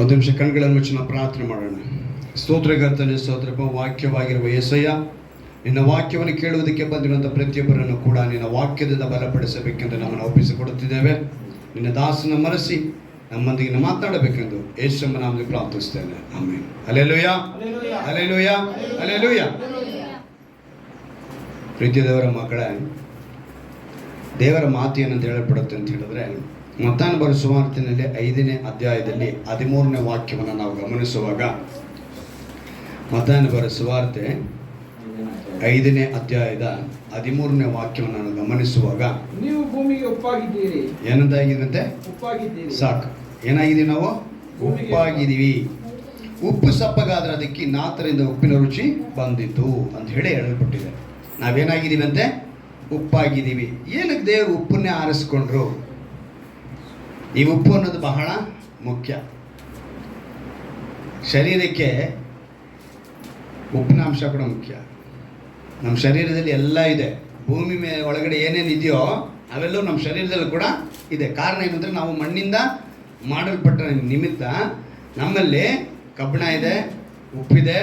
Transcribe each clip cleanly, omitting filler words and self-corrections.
ಒಂದು ನಿಮಿಷ ಕಣ್ಗಳನ್ನು ಮುಚ್ಚಿ ನಾವು ಪ್ರಾರ್ಥನೆ ಮಾಡೋಣ. ಸ್ತೋತ್ರಕರ್ತನೇ, ಸ್ತೋತ್ರಪ್ಪ. ವಾಕ್ಯವಾಗಿರುವ యేసయ్ಯ, ನಿನ್ನ ವಾಕ್ಯವನ್ನು ಕೇಳುವುದಕ್ಕೆ ಬಂದಿರುವಂಥ ಪ್ರತಿಯೊಬ್ಬರನ್ನು ಕೂಡ ನಿನ್ನ ವಾಕ್ಯದಿಂದ ಬಲಪಡಿಸಬೇಕೆಂದು ನಮ್ಮನ್ನು ಒಪ್ಪಿಸಿಕೊಡುತ್ತಿದ್ದೇವೆ. ನಿನ್ನ ದಾಸನ ಮರೆಸಿ ನಮ್ಮೊಂದಿಗೆ ಮಾತನಾಡಬೇಕೆಂದು ಯೇಸುವಿನ ನಾಮದಲ್ಲಿ ಪ್ರಾರ್ಥಿಸ್ತೇನೆ. ಆಮೆನ್. Hallelujah, hallelujah, hallelujah. ಪ್ರೀತಿಯ ದೇವರ ಮಕ್ಕಳೇ, ದೇವರ ಮಾತು ಏನಂತ ಹೇಳಲ್ಪಡುತ್ತೆ ಅಂತ ಹೇಳಿದ್ರೆ, ಮತ್ತಾಯನ ಬರೆದ ಸುವಾರ್ತೆಯಲ್ಲಿ 5ನೇ ಅಧ್ಯಾಯದಲ್ಲಿ 13ನೇ ವಾಕ್ಯವನ್ನು ನಾವು ಗಮನಿಸುವಾಗ, ಮತ್ತಾಯನ ಬರೆದ ಸುವಾರ್ತೆ 5ನೇ ಅಧ್ಯಾಯದ 13ನೇ ವಾಕ್ಯವನ್ನು ನಾವು ಗಮನಿಸುವಾಗ, ನೀವು ಭೂಮಿಗೆ ಉಪ್ಪಾಗಿದ್ದೀರಿ. ಏನಂತಾಗಿದಂತೆ? ಉಪ್ಪಾಗಿದ್ದೀರಿ. ಸಾಕು. ಏನಾಗಿದ್ದೀವಿ ನಾವು? ಉಪ್ಪಾಗಿದ್ದೀವಿ. ಉಪ್ಪು ಸಪ್ಪಗಾದ್ರೆ ಅದಕ್ಕೆ ನಾತರಿಂದ ಉಪ್ಪಿನ ರುಚಿ ಬಂದಿತು ಅಂತ ಹೇಳಿ ಹೇಳಲ್ಪಟ್ಟಿದೆ. ನಾವೇನಾಗಿದ್ದೀವಿ ಅಂತೆ? ಉಪ್ಪಾಗಿದ್ದೀವಿ. ಏನಕ್ಕೆ ದೇವರು ಉಪ್ಪನ್ನೇ ಆರಿಸ್ಕೊಂಡ್ರು? ಈ ಉಪ್ಪು ಅನ್ನೋದು ಬಹಳ ಮುಖ್ಯ. ಶರೀರಕ್ಕೆ ಉಪ್ಪಿನ ಅಂಶ ಕೂಡ ಮುಖ್ಯ. ನಮ್ಮ ಶರೀರದಲ್ಲಿ ಎಲ್ಲ ಇದೆ. ಭೂಮಿ ಒಳಗಡೆ ಏನೇನು ಇದೆಯೋ ಅವೆಲ್ಲವೂ ನಮ್ಮ ಶರೀರದಲ್ಲಿ ಕೂಡ ಇದೆ. ಕಾರಣ ಏನಂದರೆ, ನಾವು ಮಣ್ಣಿಂದ ಮಾಡಲ್ಪಟ್ಟ ನಿಮಿತ್ತ ನಮ್ಮಲ್ಲಿ ಕಬ್ಬಿಣ ಇದೆ, ಉಪ್ಪಿದೆ,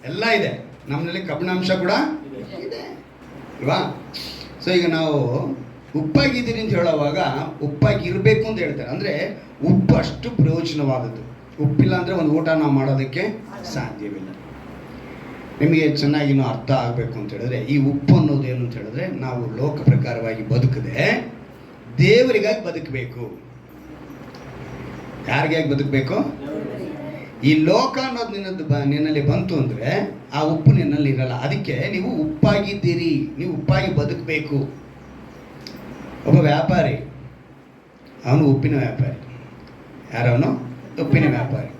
ಎಲ್ಲ ಇದೆ. ನಮ್ಮಲ್ಲಿ ಕಬ್ಬಿಣಾಂಶ ಕೂಡ ಇದೆ ಅಲ್ವಾ? ಸೊ ಈಗ ನಾವು ಉಪ್ಪಾಗಿದ್ದೀರಿ ಅಂತ ಹೇಳುವಾಗ ಉಪ್ಪಾಗಿರಬೇಕು ಅಂತ ಹೇಳ್ತಾರೆ. ಅಂದರೆ ಉಪ್ಪು ಅಷ್ಟು ಪ್ರಯೋಜನವಾದದ್ದು. ಉಪ್ಪಿಲ್ಲ ಅಂದರೆ ಒಂದು ಊಟ ನಾವು ಮಾಡೋದಕ್ಕೆ ಸಾಧ್ಯವಿಲ್ಲ. ನಿಮಗೆ ಚೆನ್ನಾಗಿ ಅರ್ಥ ಆಗಬೇಕು ಅಂತ ಹೇಳಿದ್ರೆ, ಈ ಉಪ್ಪು ಅನ್ನೋದು ಏನು ಅಂತ ಹೇಳಿದ್ರೆ, ನಾವು ಲೋಕ ಪ್ರಕಾರವಾಗಿ ಬದುಕದೆ ದೇವರಿಗಾಗಿ ಬದುಕಬೇಕು. ಯಾರಿಗಾಗಿ ಬದುಕಬೇಕು? ಈ ಲೋಕ ಅನ್ನೋದು ನಿನ್ನಲ್ಲಿ ಬಂತು ಅಂದರೆ ಆ ಉಪ್ಪು ನಿನ್ನಲ್ಲಿ ಇರಲ್ಲ. ಅದಕ್ಕೆ ನೀವು ಉಪ್ಪಾಗಿದ್ದೀರಿ, ನೀವು ಉಪ್ಪಾಗಿ ಬದುಕಬೇಕು. ಒಬ್ಬ ವ್ಯಾಪಾರಿ, ಅವನು ಉಪ್ಪಿನ ವ್ಯಾಪಾರಿ. ಯಾರವನು? ಉಪ್ಪಿನ ವ್ಯಾಪಾರಿ.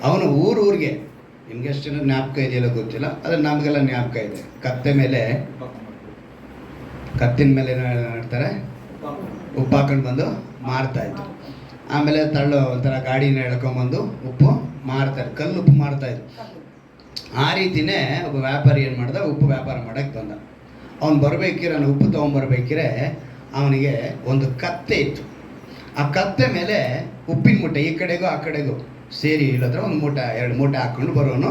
ಅವನು ಊರಿಗೆ, ನಿಮ್ಗೆ ಎಷ್ಟು ಜನ ಜ್ಞಾಪಕ ಇದೆಯಲ್ಲ ಗೊತ್ತಿಲ್ಲ, ಆದರೆ ನಮಗೆಲ್ಲ ಜ್ಞಾಪಕ ಇದೆ. ಕತ್ತಿನ ಮೇಲೆ ಏನು ಮಾಡ್ತಾರೆ? ಉಪ್ಪು ಹಾಕೊಂಡು ಬಂದು ಮಾರ್ತಾಯಿದ್ರು. ಆಮೇಲೆ ಒಂಥರ ಗಾಡಿನ ಎಳ್ಕೊಂಬಂದು ಉಪ್ಪು ಮಾರ್ತಾರೆ, ಕಲ್ಲು ಉಪ್ಪು ಮಾರ್ತಾಯಿದ್ರು. ಆ ರೀತಿಯೇ ಒಬ್ಬ ವ್ಯಾಪಾರಿ ಏನು ಮಾಡ್ದ? ಉಪ್ಪು ವ್ಯಾಪಾರ ಮಾಡೋಕ್ಕೆ ಬಂದ. ಅವ್ನು ಬರಬೇಕಿರೆ, ನಾನು ಉಪ್ಪು ತೊಗೊಂಬರ್ಬೇಕಿರೆ ಅವನಿಗೆ ಒಂದು ಕತ್ತೆ ಇತ್ತು. ಆ ಕತ್ತೆ ಮೇಲೆ ಉಪ್ಪಿನ ಮೂಟೆ ಈ ಕಡೆಗೂ ಆ ಕಡೆಗೂ ಸೇರಿ ಇಲ್ಲದ್ರೆ ಒಂದು ಮೂಟೆ 2 ಮೂಟೆ ಹಾಕ್ಕೊಂಡು ಬರೋನು,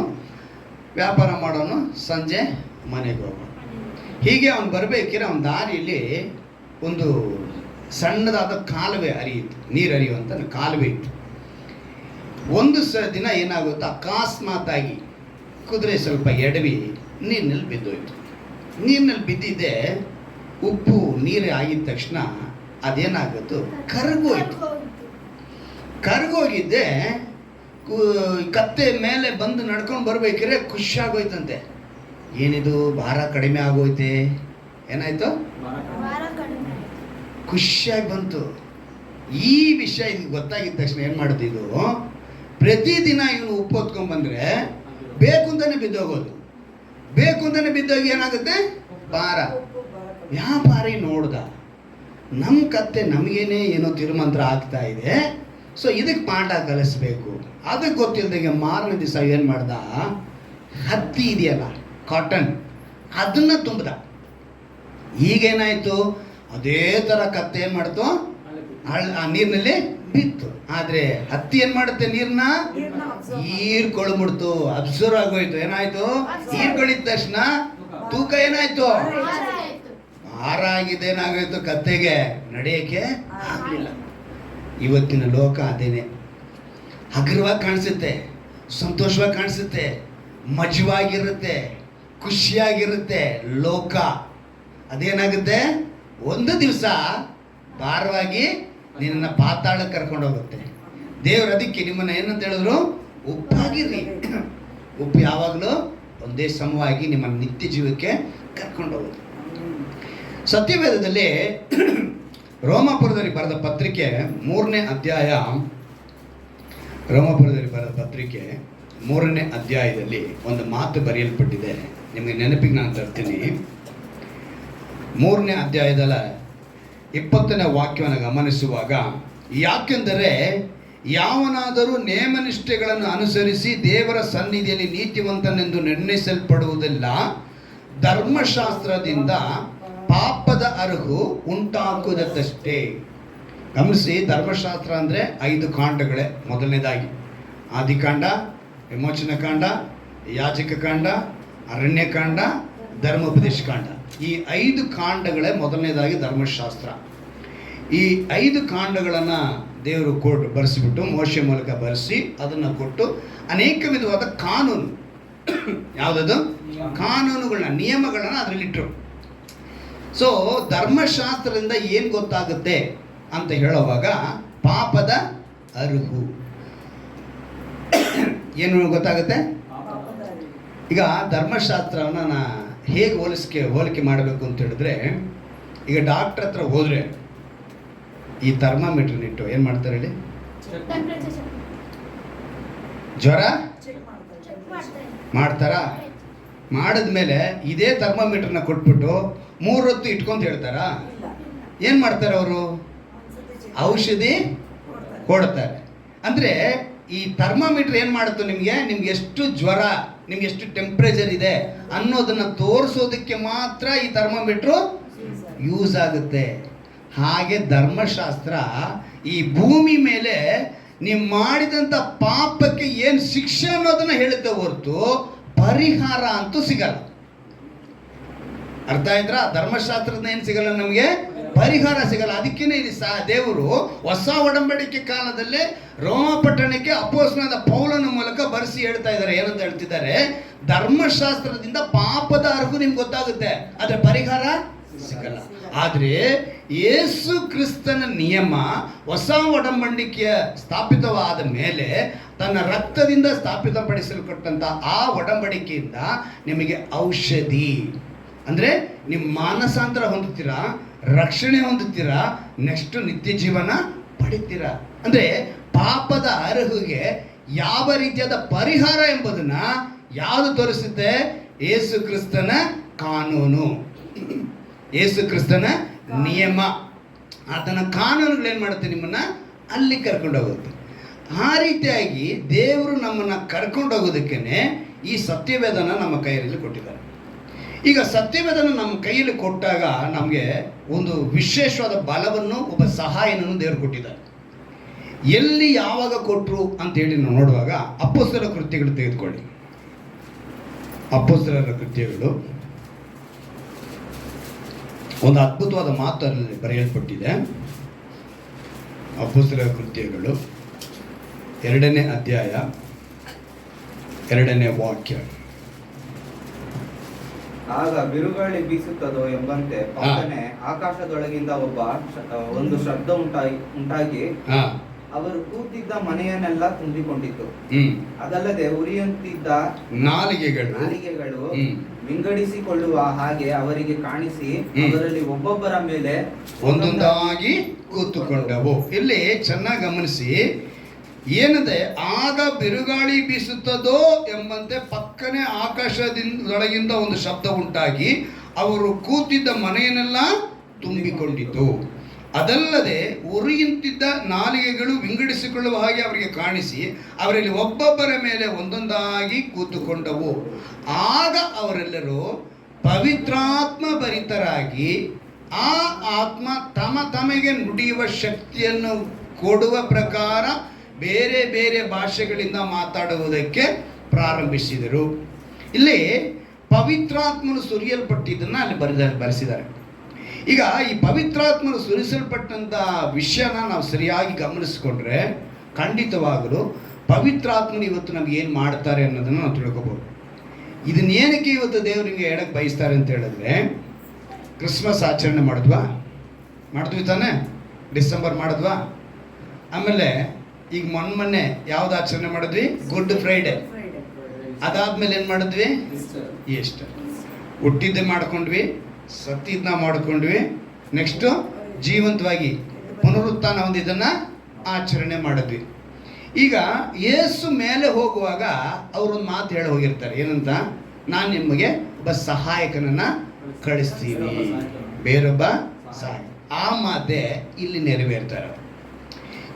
ವ್ಯಾಪಾರ ಮಾಡೋನು, ಸಂಜೆ ಮನೆಗೆ ಹೋಗೋನು. ಹೀಗೆ ಅವನು ಬರಬೇಕಿರೆ ಅವನ ದಾರಿಯಲ್ಲಿ ಒಂದು ಸಣ್ಣದಾದ ಕಾಲುವೆ ಹರಿಯಿತು, ನೀರು ಹರಿಯುವಂಥ ಕಾಲುವೆ ಇತ್ತು. ಒಂದು ದಿನ ಏನಾಗುತ್ತೋ, ಅಕಸ್ಮಾತಾಗಿ ಕುದುರೆ ಸ್ವಲ್ಪ ಎಡವಿ ನೀರಿನಲ್ಲಿ ಬಿದ್ದೋಯ್ತು. ನೀರಿನಲ್ಲಿ ಬಿದ್ದಿದ್ದೆ ಉಪ್ಪು ನೀರು ಆಗಿದ ತಕ್ಷಣ ಅದೇನಾಗುತ್ತೋ, ಕರಗೋಗಿದ್ದೆ. ಕತ್ತೆ ಮೇಲೆ ಬಂದು ನಡ್ಕೊಂಡು ಬರ್ಬೇಕಿದ್ರೆ ಖುಷಿಯಾಗೋಯ್ತಂತೆ. ಏನಿದು ಭಾರ ಕಡಿಮೆ ಆಗೋಯ್ತೆ, ಏನಾಯ್ತು? ಖುಷಿಯಾಗಿ ಬಂತು. ಈ ವಿಷಯ ಇದು ಗೊತ್ತಾಗಿದ್ದ ತಕ್ಷಣ ಏನು ಮಾಡ್ತಿದ್ದು, ಪ್ರತಿದಿನ ಇವನು ಉಪ್ಪು ಹೊತ್ಕೊಂಡ್ಬಂದ್ರೆ ಬೇಕು ಅಂತಾನೆ ಬಿದ್ದೋಗೋದು. ಬೇಕು ಅಂತಾನೆ ಬಿದ್ದೋಗಿ ಏನಾಗುತ್ತೆ? ಭಾರ. ವ್ಯಾಪಾರಿ ನೋಡ್ದ, ನಮ್ಮ ಕತ್ತೆ ನಮಗೇನೆ ಏನೋ ತಿರುಮಂತ್ರ ಆಗ್ತಾ ಇದೆ, ಸೊ ಇದಕ್ಕೆ ಪಾಠ ಕಲಿಸ್ಬೇಕು. ಅದಕ್ಕೆ ಗೊತ್ತಿಲ್ಲದಂಗೆ ಮಾರನೇ ದಿವಸ ಏನು ಮಾಡ್ದ? ಹತ್ತಿ ಇದೆಯಲ್ಲ, ಕಾಟನ್, ಅದನ್ನು ತುಂಬ್ದ. ಈಗೇನಾಯಿತು? ಅದೇ ಥರ ಕತ್ತೆ ಏನು ಮಾಡ್ತು? ಆ ನೀರಿನಲ್ಲಿ ಬಿತ್ತು. ಆದರೆ ಹತ್ತಿ ಏನು ಮಾಡುತ್ತೆ? ನೀರನ್ನ ಹೀರ್ಕೊಳ್ಬಿಡ್ತು, ಅಬ್ಸರ್ವ್ ಆಗೋಯ್ತು. ಏನಾಯ್ತು? ಹೀರ್ಕೊಳ್ಳಿದ ತಕ್ಷಣ ತೂಕ ಏನಾಯ್ತು? ಭಾರ ಆಗಿದೆ. ಏನಾಗೋಯ್ತು? ಕತ್ತೆಗೆ ನಡೆಯೋಕ್ಕೆ ಆಗಲಿಲ್ಲ. ಇವತ್ತಿನ ಲೋಕ ಅದೇನೆ. ಹಗುರವಾಗಿ ಕಾಣಿಸುತ್ತೆ, ಸಂತೋಷವಾಗಿ ಕಾಣಿಸುತ್ತೆ, ಮಜವಾಗಿರುತ್ತೆ, ಖುಷಿಯಾಗಿರುತ್ತೆ ಲೋಕ. ಅದೇನಾಗುತ್ತೆ? ಒಂದು ದಿವಸ ಭಾರವಾಗಿ ನಿನ್ನನ್ನು ಪಾತಾಳಕ್ಕೆ ಕರ್ಕೊಂಡು ಹೋಗುತ್ತೆ. ದೇವರು ಅದಕ್ಕೆ ನಿಮ್ಮನ್ನು ಏನಂತ ಹೇಳಿದ್ರು? ಉಪ್ಪಾಗಿರ್ರಿ. ಉಪ್ಪು ಯಾವಾಗಲೂ ಒಂದೇ ಸಮವಾಗಿ ನಿಮ್ಮನ್ನು ನಿತ್ಯ ಜೀವಕ್ಕೆ ಕರ್ಕೊಂಡು ಹೋಗುತ್ತೆ. ಸತ್ಯವೇದದಲ್ಲಿ ರೋಮಾಪುರದಲ್ಲಿ ಬರೆದ ಪತ್ರಿಕೆ 3ನೇ ಅಧ್ಯಾಯ, ರೋಮಾಪುರದಲ್ಲಿ ಬರೆದ ಪತ್ರಿಕೆ 3ನೇ ಅಧ್ಯಾಯದಲ್ಲಿ ಒಂದು ಮಾತು ಬರೆಯಲ್ಪಟ್ಟಿದೆ. ನಿಮಗೆ ನೆನಪಿಗೆ ನಾನು ತರ್ತೀನಿ. 3ನೇ ಅಧ್ಯಾಯದ 20ನೇ ವಾಕ್ಯವನ್ನು ಗಮನಿಸುವಾಗ, ಯಾಕೆಂದರೆ ಯಾವನಾದರೂ ನೇಮನಿಷ್ಠೆಗಳನ್ನು ಅನುಸರಿಸಿ ದೇವರ ಸನ್ನಿಧಿಯಲ್ಲಿ ನೀತಿವಂತನೆಂದು ನಿರ್ಣಯಿಸಲ್ಪಡುವುದಿಲ್ಲ, ಧರ್ಮಶಾಸ್ತ್ರದಿಂದ ಪಾಪದ ಅರಿವು ಉಂಟಾಗುವುದಷ್ಟೇ. ಗಮನಿಸಿ, ಧರ್ಮಶಾಸ್ತ್ರ ಅಂದರೆ 5 ಕಾಂಡಗಳೇ. ಮೊದಲನೇದಾಗಿ ಆದಿಕಾಂಡ, ವಿಮೋಚನ ಕಾಂಡ, ಯಾಜಕ ಕಾಂಡ, ಅರಣ್ಯಕಾಂಡ, ಧರ್ಮೋಪದೇಶ ಕಾಂಡ. ಈ 5 ಕಾಂಡಗಳೇ ಮೊದಲನೇದಾಗಿ ಧರ್ಮಶಾಸ್ತ್ರ. ಈ 5 ಕಾಂಡಗಳನ್ನು ದೇವರು ಬರೆಸಿಬಿಟ್ಟು ಮೋಶೆ ಮೂಲಕ ಬರೆಸಿ ಅದನ್ನು ಕೊಟ್ಟು ಅನೇಕ ವಿಧವಾದ ಕಾನೂನು, ಯಾವುದದು ಕಾನೂನುಗಳನ್ನ, ನಿಯಮಗಳನ್ನ ಅದರಲ್ಲಿಟ್ಟರು. ಸೊ ಧರ್ಮಶಾಸ್ತ್ರದಿಂದ ಏನು ಗೊತ್ತಾಗುತ್ತೆ ಅಂತ ಹೇಳುವಾಗ ಪಾಪದ ಅರಿವು ಏನು ಗೊತ್ತಾಗುತ್ತೆ. ಈಗ ಧರ್ಮಶಾಸ್ತ್ರವನ್ನು ಹೇಗೆ ಹೋಲಿಕೆ ಮಾಡಬೇಕು ಅಂತ ಹೇಳಿದ್ರೆ, ಈಗ ಡಾಕ್ಟರ್ ಹತ್ರ ಹೋದರೆ ಈ ಥರ್ಮಾಮೀಟರ್ನಿಟ್ಟು ಏನು ಮಾಡ್ತಾರೆ ಹೇಳಿ? ಜ್ವರ ಮಾಡ್ತಾರಾ? ಮಾಡಿದ್ಮೇಲೆ ಇದೇ ಥರ್ಮಾಮೀಟರ್ನ ಕೊಟ್ಬಿಟ್ಟು 3 ಹೊತ್ತು ಇಟ್ಕೊಂತ ಹೇಳ್ತಾರಾ? ಏನು ಮಾಡ್ತಾರೆ ಅವರು? ಔಷಧಿ ಕೊಡ್ತಾರೆ. ಅಂದರೆ ಈ ಥರ್ಮಾಮೀಟರ್ ಏನು ಮಾಡುತ್ತೆ, ನಿಮ್ಗೆ ಎಷ್ಟು ಜ್ವರ, ನಿಮ್ಗೆ ಎಷ್ಟು ಟೆಂಪ್ರೇಚರ್ ಇದೆ ಅನ್ನೋದನ್ನು ತೋರಿಸೋದಕ್ಕೆ ಮಾತ್ರ ಈ ಥರ್ಮಾಮೀಟ್ರು ಯೂಸ್ ಆಗುತ್ತೆ. ಹಾಗೆ ಧರ್ಮಶಾಸ್ತ್ರ ಈ ಭೂಮಿ ಮೇಲೆ ನೀವು ಮಾಡಿದಂಥ ಪಾಪಕ್ಕೆ ಏನು ಶಿಕ್ಷೆ ಅನ್ನೋದನ್ನ ಹೇಳುತ್ತೆ ಹೊರತು ಪರಿಹಾರ ಅಂತೂ ಸಿಗಲ್ಲ. ಅರ್ಥ ಆಯ್ತಾ? ಧರ್ಮಶಾಸ್ತ್ರದ ಏನು ಸಿಗಲ್ಲ, ನಮಗೆ ಪರಿಹಾರ ಸಿಗಲ್ಲ. ಅದಕ್ಕೇನೆ ಇಲ್ಲಿ ದೇವರು ಹೊಸ ಒಡಂಬಡಿಕೆ ಕಾಲದಲ್ಲಿ ರೋಮಪಟ್ಟಣಕ್ಕೆ ಅಪೊಸ್ತಲನಾದ ಪೌಲನ ಮೂಲಕ ಬರೆಸಿ ಹೇಳ್ತಾ ಇದ್ದಾರೆ. ಏನಂತ ಹೇಳ್ತಿದ್ದಾರೆ? ಧರ್ಮಶಾಸ್ತ್ರದಿಂದ ಪಾಪದ ಅರಿವು ನಿಮ್ಗೆ ಗೊತ್ತಾಗುತ್ತೆ, ಆದರೆ ಪರಿಹಾರ ಸಿಗಲ್ಲ. ಆದರೆ ಯೇಸು ಕ್ರಿಸ್ತನ ನಿಯಮ ಹೊಸ ಒಡಂಬಡಿಕೆಯ ಸ್ಥಾಪಿತವಾದ ಮೇಲೆ ತನ್ನ ರಕ್ತದಿಂದ ಸ್ಥಾಪಿತಪಡಿಸಲ್ಪಟ್ಟಂತ ಆ ಒಡಂಬಡಿಕೆಯಿಂದ ನಿಮಗೆ ಔಷಧಿ, ಅಂದರೆ ನಿಮ್ಮ ಮಾನಸಾಂತರ ಹೊಂದುತ್ತೀರಾ, ರಕ್ಷಣೆ ಹೊಂದುತ್ತೀರಾ, ನೆಕ್ಸ್ಟ್ ನಿತ್ಯ ಜೀವನ ಪಡಿತೀರಾ. ಅಂದರೆ ಪಾಪದ ಅರಿವಿಗೆ ಯಾವ ರೀತಿಯಾದ ಪರಿಹಾರ ಎಂಬುದನ್ನ ಯಾವುದು ತೋರಿಸುತ್ತೆ? ಯೇಸು ಕ್ರಿಸ್ತನ ಕಾನೂನು, ಯೇಸು ಕ್ರಿಸ್ತನ ನಿಯಮ, ಆತನ ಕಾನೂನುಗಳು ಏನು ಮಾಡುತ್ತೆ? ನಿಮ್ಮನ್ನ ಅಲ್ಲಿ ಕರ್ಕೊಂಡು ಹೋಗುತ್ತೆ. ಆ ರೀತಿಯಾಗಿ ದೇವರು ನಮ್ಮನ್ನು ಕರ್ಕೊಂಡು ಹೋಗೋದಕ್ಕೇ ಈ ಸತ್ಯವೇದನ ನಮ್ಮ ಕೈಯಲ್ಲಿ ಕೊಟ್ಟಿದ್ದಾರೆ. ಈಗ ಸತ್ಯವೇದನ ನಮ್ಮ ಕೈಯಲ್ಲಿ ಕೊಟ್ಟಾಗ ನಮಗೆ ಒಂದು ವಿಶೇಷವಾದ ಬಲವನ್ನು, ಒಬ್ಬ ಸಹಾಯನನ್ನು ದೇವರು ಕೊಟ್ಟಿದ್ದಾರೆ. ಎಲ್ಲಿ ಯಾವಾಗ ಕೊಟ್ಟರು ಅಂತೇಳಿ ನಾವು ನೋಡುವಾಗ ಅಪೊಸ್ತಲರ ಕೃತ್ಯಗಳು ತೆಗೆದುಕೊಳ್ಳಿ. ಅಪೊಸ್ತಲರ ಕೃತ್ಯಗಳು ಒಂದು ಅದ್ಭುತವಾದ ಮಾತಲ್ಲಿ ಬರೆಯಲ್ಪಟ್ಟಿದೆ. ಅಪೊಸ್ತಲರ ಕೃತ್ಯಗಳು 2ನೇ ಅಧ್ಯಾಯ 2ನೇ ವಾಕ್ಯ. ಆಗ ಬಿರುಗಾಳಿ ಬೀಸುತ್ತದೋ ಎಂಬಂತೆ ಪಕ್ಕನೆ ಆಕಾಶದೊಳಗಿಂದ ಒಂದು ಶಬ್ದ ಉಂಟಾಗಿ ಅವರು ಕೂತಿದ್ದ ಮನೆಯನ್ನೆಲ್ಲ ತುಂಬಿಕೊಂಡಿತು. ಅದಲ್ಲದೆ ಉರಿಯುತ್ತಿದ್ದ ನಾಲಿಗೆಗಳು ವಿಂಗಡಿಸಿಕೊಳ್ಳುವ ಹಾಗೆ ಅವರಿಗೆ ಕಾಣಿಸಿ ಅವರಲ್ಲಿ ಒಬ್ಬೊಬ್ಬರ ಮೇಲೆ ಒಂದೊಂದಾಗಿ ಕೂತುಕೊಂಡವು. ಇಲ್ಲಿ ಚೆನ್ನಾಗಿ ಗಮನಿಸಿ, ಏನಂದ್ರೆ ಆಗ ಬಿರುಗಾಳಿ ಬೀಸುತ್ತದೋ ಎಂಬಂತೆ ಪಕ್ಕನೆ ಆಕಾಶದೊಳಗಿಂದ ಒಂದು ಶಬ್ದ ಉಂಟಾಗಿ ಅವರು ಕೂತಿದ್ದ ಮನೆಯನ್ನೆಲ್ಲ ತುಂಬಿಕೊಂಡಿತು. ಅದಲ್ಲದೆ ಉರಿಯುತ್ತಿದ್ದ ನಾಲಿಗೆಗಳು ವಿಂಗಡಿಸಿಕೊಳ್ಳುವ ಹಾಗೆ ಅವರಿಗೆ ಕಾಣಿಸಿ ಅವರಲ್ಲಿ ಒಬ್ಬೊಬ್ಬರ ಮೇಲೆ ಒಂದೊಂದಾಗಿ ಕೂತುಕೊಂಡವು. ಆಗ ಅವರೆಲ್ಲರೂ ಪವಿತ್ರಾತ್ಮ ಭರಿತರಾಗಿ ಆ ಆತ್ಮ ತಮಗೆ ನುಡಿಯುವ ಶಕ್ತಿಯನ್ನು ಕೊಡುವ ಪ್ರಕಾರ ಬೇರೆ ಬೇರೆ ಭಾಷೆಗಳಿಂದ ಮಾತಾಡುವುದಕ್ಕೆ ಪ್ರಾರಂಭಿಸಿದರು. ಇಲ್ಲಿ ಪವಿತ್ರಾತ್ಮನು ಸುರಿಯಲ್ಪಟ್ಟಿದ್ದನ್ನು ಅಲ್ಲಿ ಬರೆಸಿದ್ದಾರೆ. ಈಗ ಈ ಪವಿತ್ರಾತ್ಮನು ಸುರಿಸಲ್ಪಟ್ಟಂಥ ವಿಷಯನ ನಾವು ಸರಿಯಾಗಿ ಗಮನಿಸ್ಕೊಂಡ್ರೆ ಖಂಡಿತವಾಗಲೂ ಪವಿತ್ರಾತ್ಮನು ಇವತ್ತು ನಮ್ಗೆ ಏನು ಮಾಡ್ತಾರೆ ಅನ್ನೋದನ್ನು ನಾವು ತಿಳ್ಕೊಬೋದು. ಇದನ್ನೇನಕ್ಕೆ ಇವತ್ತು ದೇವರಿಗೆ ಹೇಳಕ್ಕೆ ಬಯಸ್ತಾರೆ ಅಂತ ಹೇಳಿದ್ರೆ, ಕ್ರಿಸ್ಮಸ್ ಆಚರಣೆ ಮಾಡಿದ್ವಿ ತಾನೆ, ಡಿಸೆಂಬರ್ ಮಾಡಿದ್ವಾ, ಆಮೇಲೆ ಈಗ ಮೊನ್ನೆ ಯಾವ್ದು ಆಚರಣೆ ಮಾಡಿದ್ವಿ? Good Friday. ಅದಾದ್ಮೇಲೆ ಏನು ಮಾಡಿದ್ವಿ? ಈಸ್ಟರ್. ಹುಟ್ಟಿದ್ದೆ ಮಾಡ್ಕೊಂಡ್ವಿ, ಸತ್ತಿದ್ನ ಮಾಡ್ಕೊಂಡ್ವಿ, ನೆಕ್ಸ್ಟು ಜೀವಂತವಾಗಿ ಪುನರುತ್ಥಾನ ಹೊಂದಿದ್ದನ್ನು ಆಚರಣೆ ಮಾಡಿದ್ವಿ. ಈಗ ಯೇಸು ಮೇಲೆ ಹೋಗುವಾಗ ಅವರೊಂದು ಮಾತು ಹೇಳಿ ಹೋಗಿರ್ತಾರೆ. ಏನಂತ? ನಾನು ನಿಮಗೆ ಒಬ್ಬ ಸಹಾಯಕನನ್ನು ಕಳಿಸ್ತೀನಿ, ಬೇರೊಬ್ಬ ಸಹಾಯಕ. ಆ ಮಾತೇ ಇಲ್ಲಿ ನೆರವೇರ್ತಾರೆ.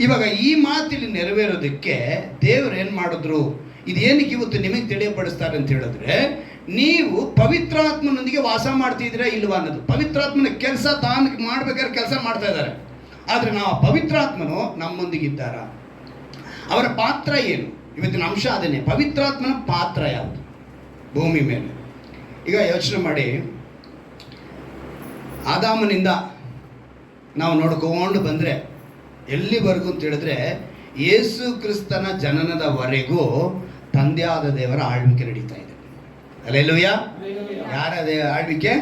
ಇವಾಗ ಈ ಮಾತಿಲ್ಲಿ ನೆರವೇರೋದಕ್ಕೆ ದೇವರು ಏನು ಮಾಡಿದ್ರು, ಇದೇನಕ್ಕೆ ಇವತ್ತು ನಿಮಗೆ ತಿಳಿಯಪಡಿಸ್ತಾರೆ ಅಂತ ಹೇಳಿದ್ರೆ, ನೀವು ಪವಿತ್ರಾತ್ಮನೊಂದಿಗೆ ವಾಸ ಮಾಡ್ತಿದ್ದೀರಾ ಇಲ್ವಾ ಅನ್ನೋದು. ಪವಿತ್ರಾತ್ಮನ ಕೆಲಸ ತಾನು ಮಾಡ್ಬೇಕಾದ್ರೆ ಕೆಲಸ ಮಾಡ್ತಾ ಇದ್ದಾರೆ. ಆದರೆ ನಾವು ಪವಿತ್ರಾತ್ಮನು ನಮ್ಮೊಂದಿಗಿದ್ದಾರ. ಅವರ ಪಾತ್ರ ಏನು? ಇವತ್ತಿನ ಅಂಶ ಅದನ್ನೇ, ಪವಿತ್ರಾತ್ಮನ ಪಾತ್ರ ಯಾವುದು ಭೂಮಿ ಮೇಲೆ. ಈಗ ಯೋಚನೆ ಮಾಡಿ, ಆದಾಮನಿಂದ ನಾವು ನೋಡ್ಕೊಂಡು ಬಂದರೆ ಎಲ್ಲಿವರೆಗೂ ಅಂತ ಹೇಳಿದ್ರೆ ಯೇಸು ಕ್ರಿಸ್ತನ ಜನನದವರೆಗೂ ತಂದೆಯಾದ ದೇವರ ಆಳ್ವಿಕೆ ನಡೀತಾ ಇದೆ. ಅಲ್ಲೆಲ್ಲೂಯ್ಯ. ಯಾರ ಆಳ್ವಿಕೆ?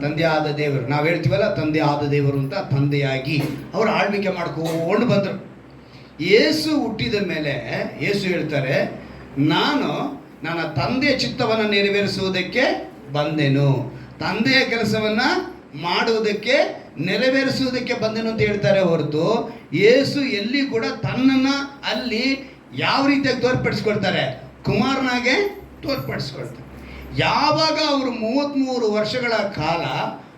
ತಂದೆಯಾದ ದೇವರು. ನಾವು ಹೇಳ್ತೀವಲ್ಲ ತಂದೆಯಾದ ದೇವರು ಅಂತ, ತಂದೆಯಾಗಿ ಅವರು ಆಳ್ವಿಕೆ ಮಾಡ್ಕೊಂಡು ಬಂದರು. ಯೇಸು ಹುಟ್ಟಿದ ಮೇಲೆ ಯೇಸು ಹೇಳ್ತಾರೆ, ನಾನು ನನ್ನ ತಂದೆಯ ಚಿತ್ತವನ್ನು ನೆರವೇರಿಸುವುದಕ್ಕೆ ಬಂದೆನು, ತಂದೆಯ ಕೆಲಸವನ್ನು ಮಾಡುವುದಕ್ಕೆ ನೆರವೇರಿಸುವುದಕ್ಕೆ ಬಂದೆನು ಅಂತ ಹೇಳ್ತಾರೆ ಹೊರತು ಯೇಸು ಎಲ್ಲಿ ಕೂಡ ತನ್ನನ್ನು ಅಲ್ಲಿ ಯಾವ ರೀತಿಯಾಗಿ ತೋರ್ಪಡಿಸ್ಕೊಳ್ತಾರೆ? ಕುಮಾರನಾಗೆ ತೋರ್ಪಡಿಸ್ಕೊಳ್ತಾರೆ. ಯಾವಾಗ ಅವರು 33 ವರ್ಷಗಳ ಕಾಲ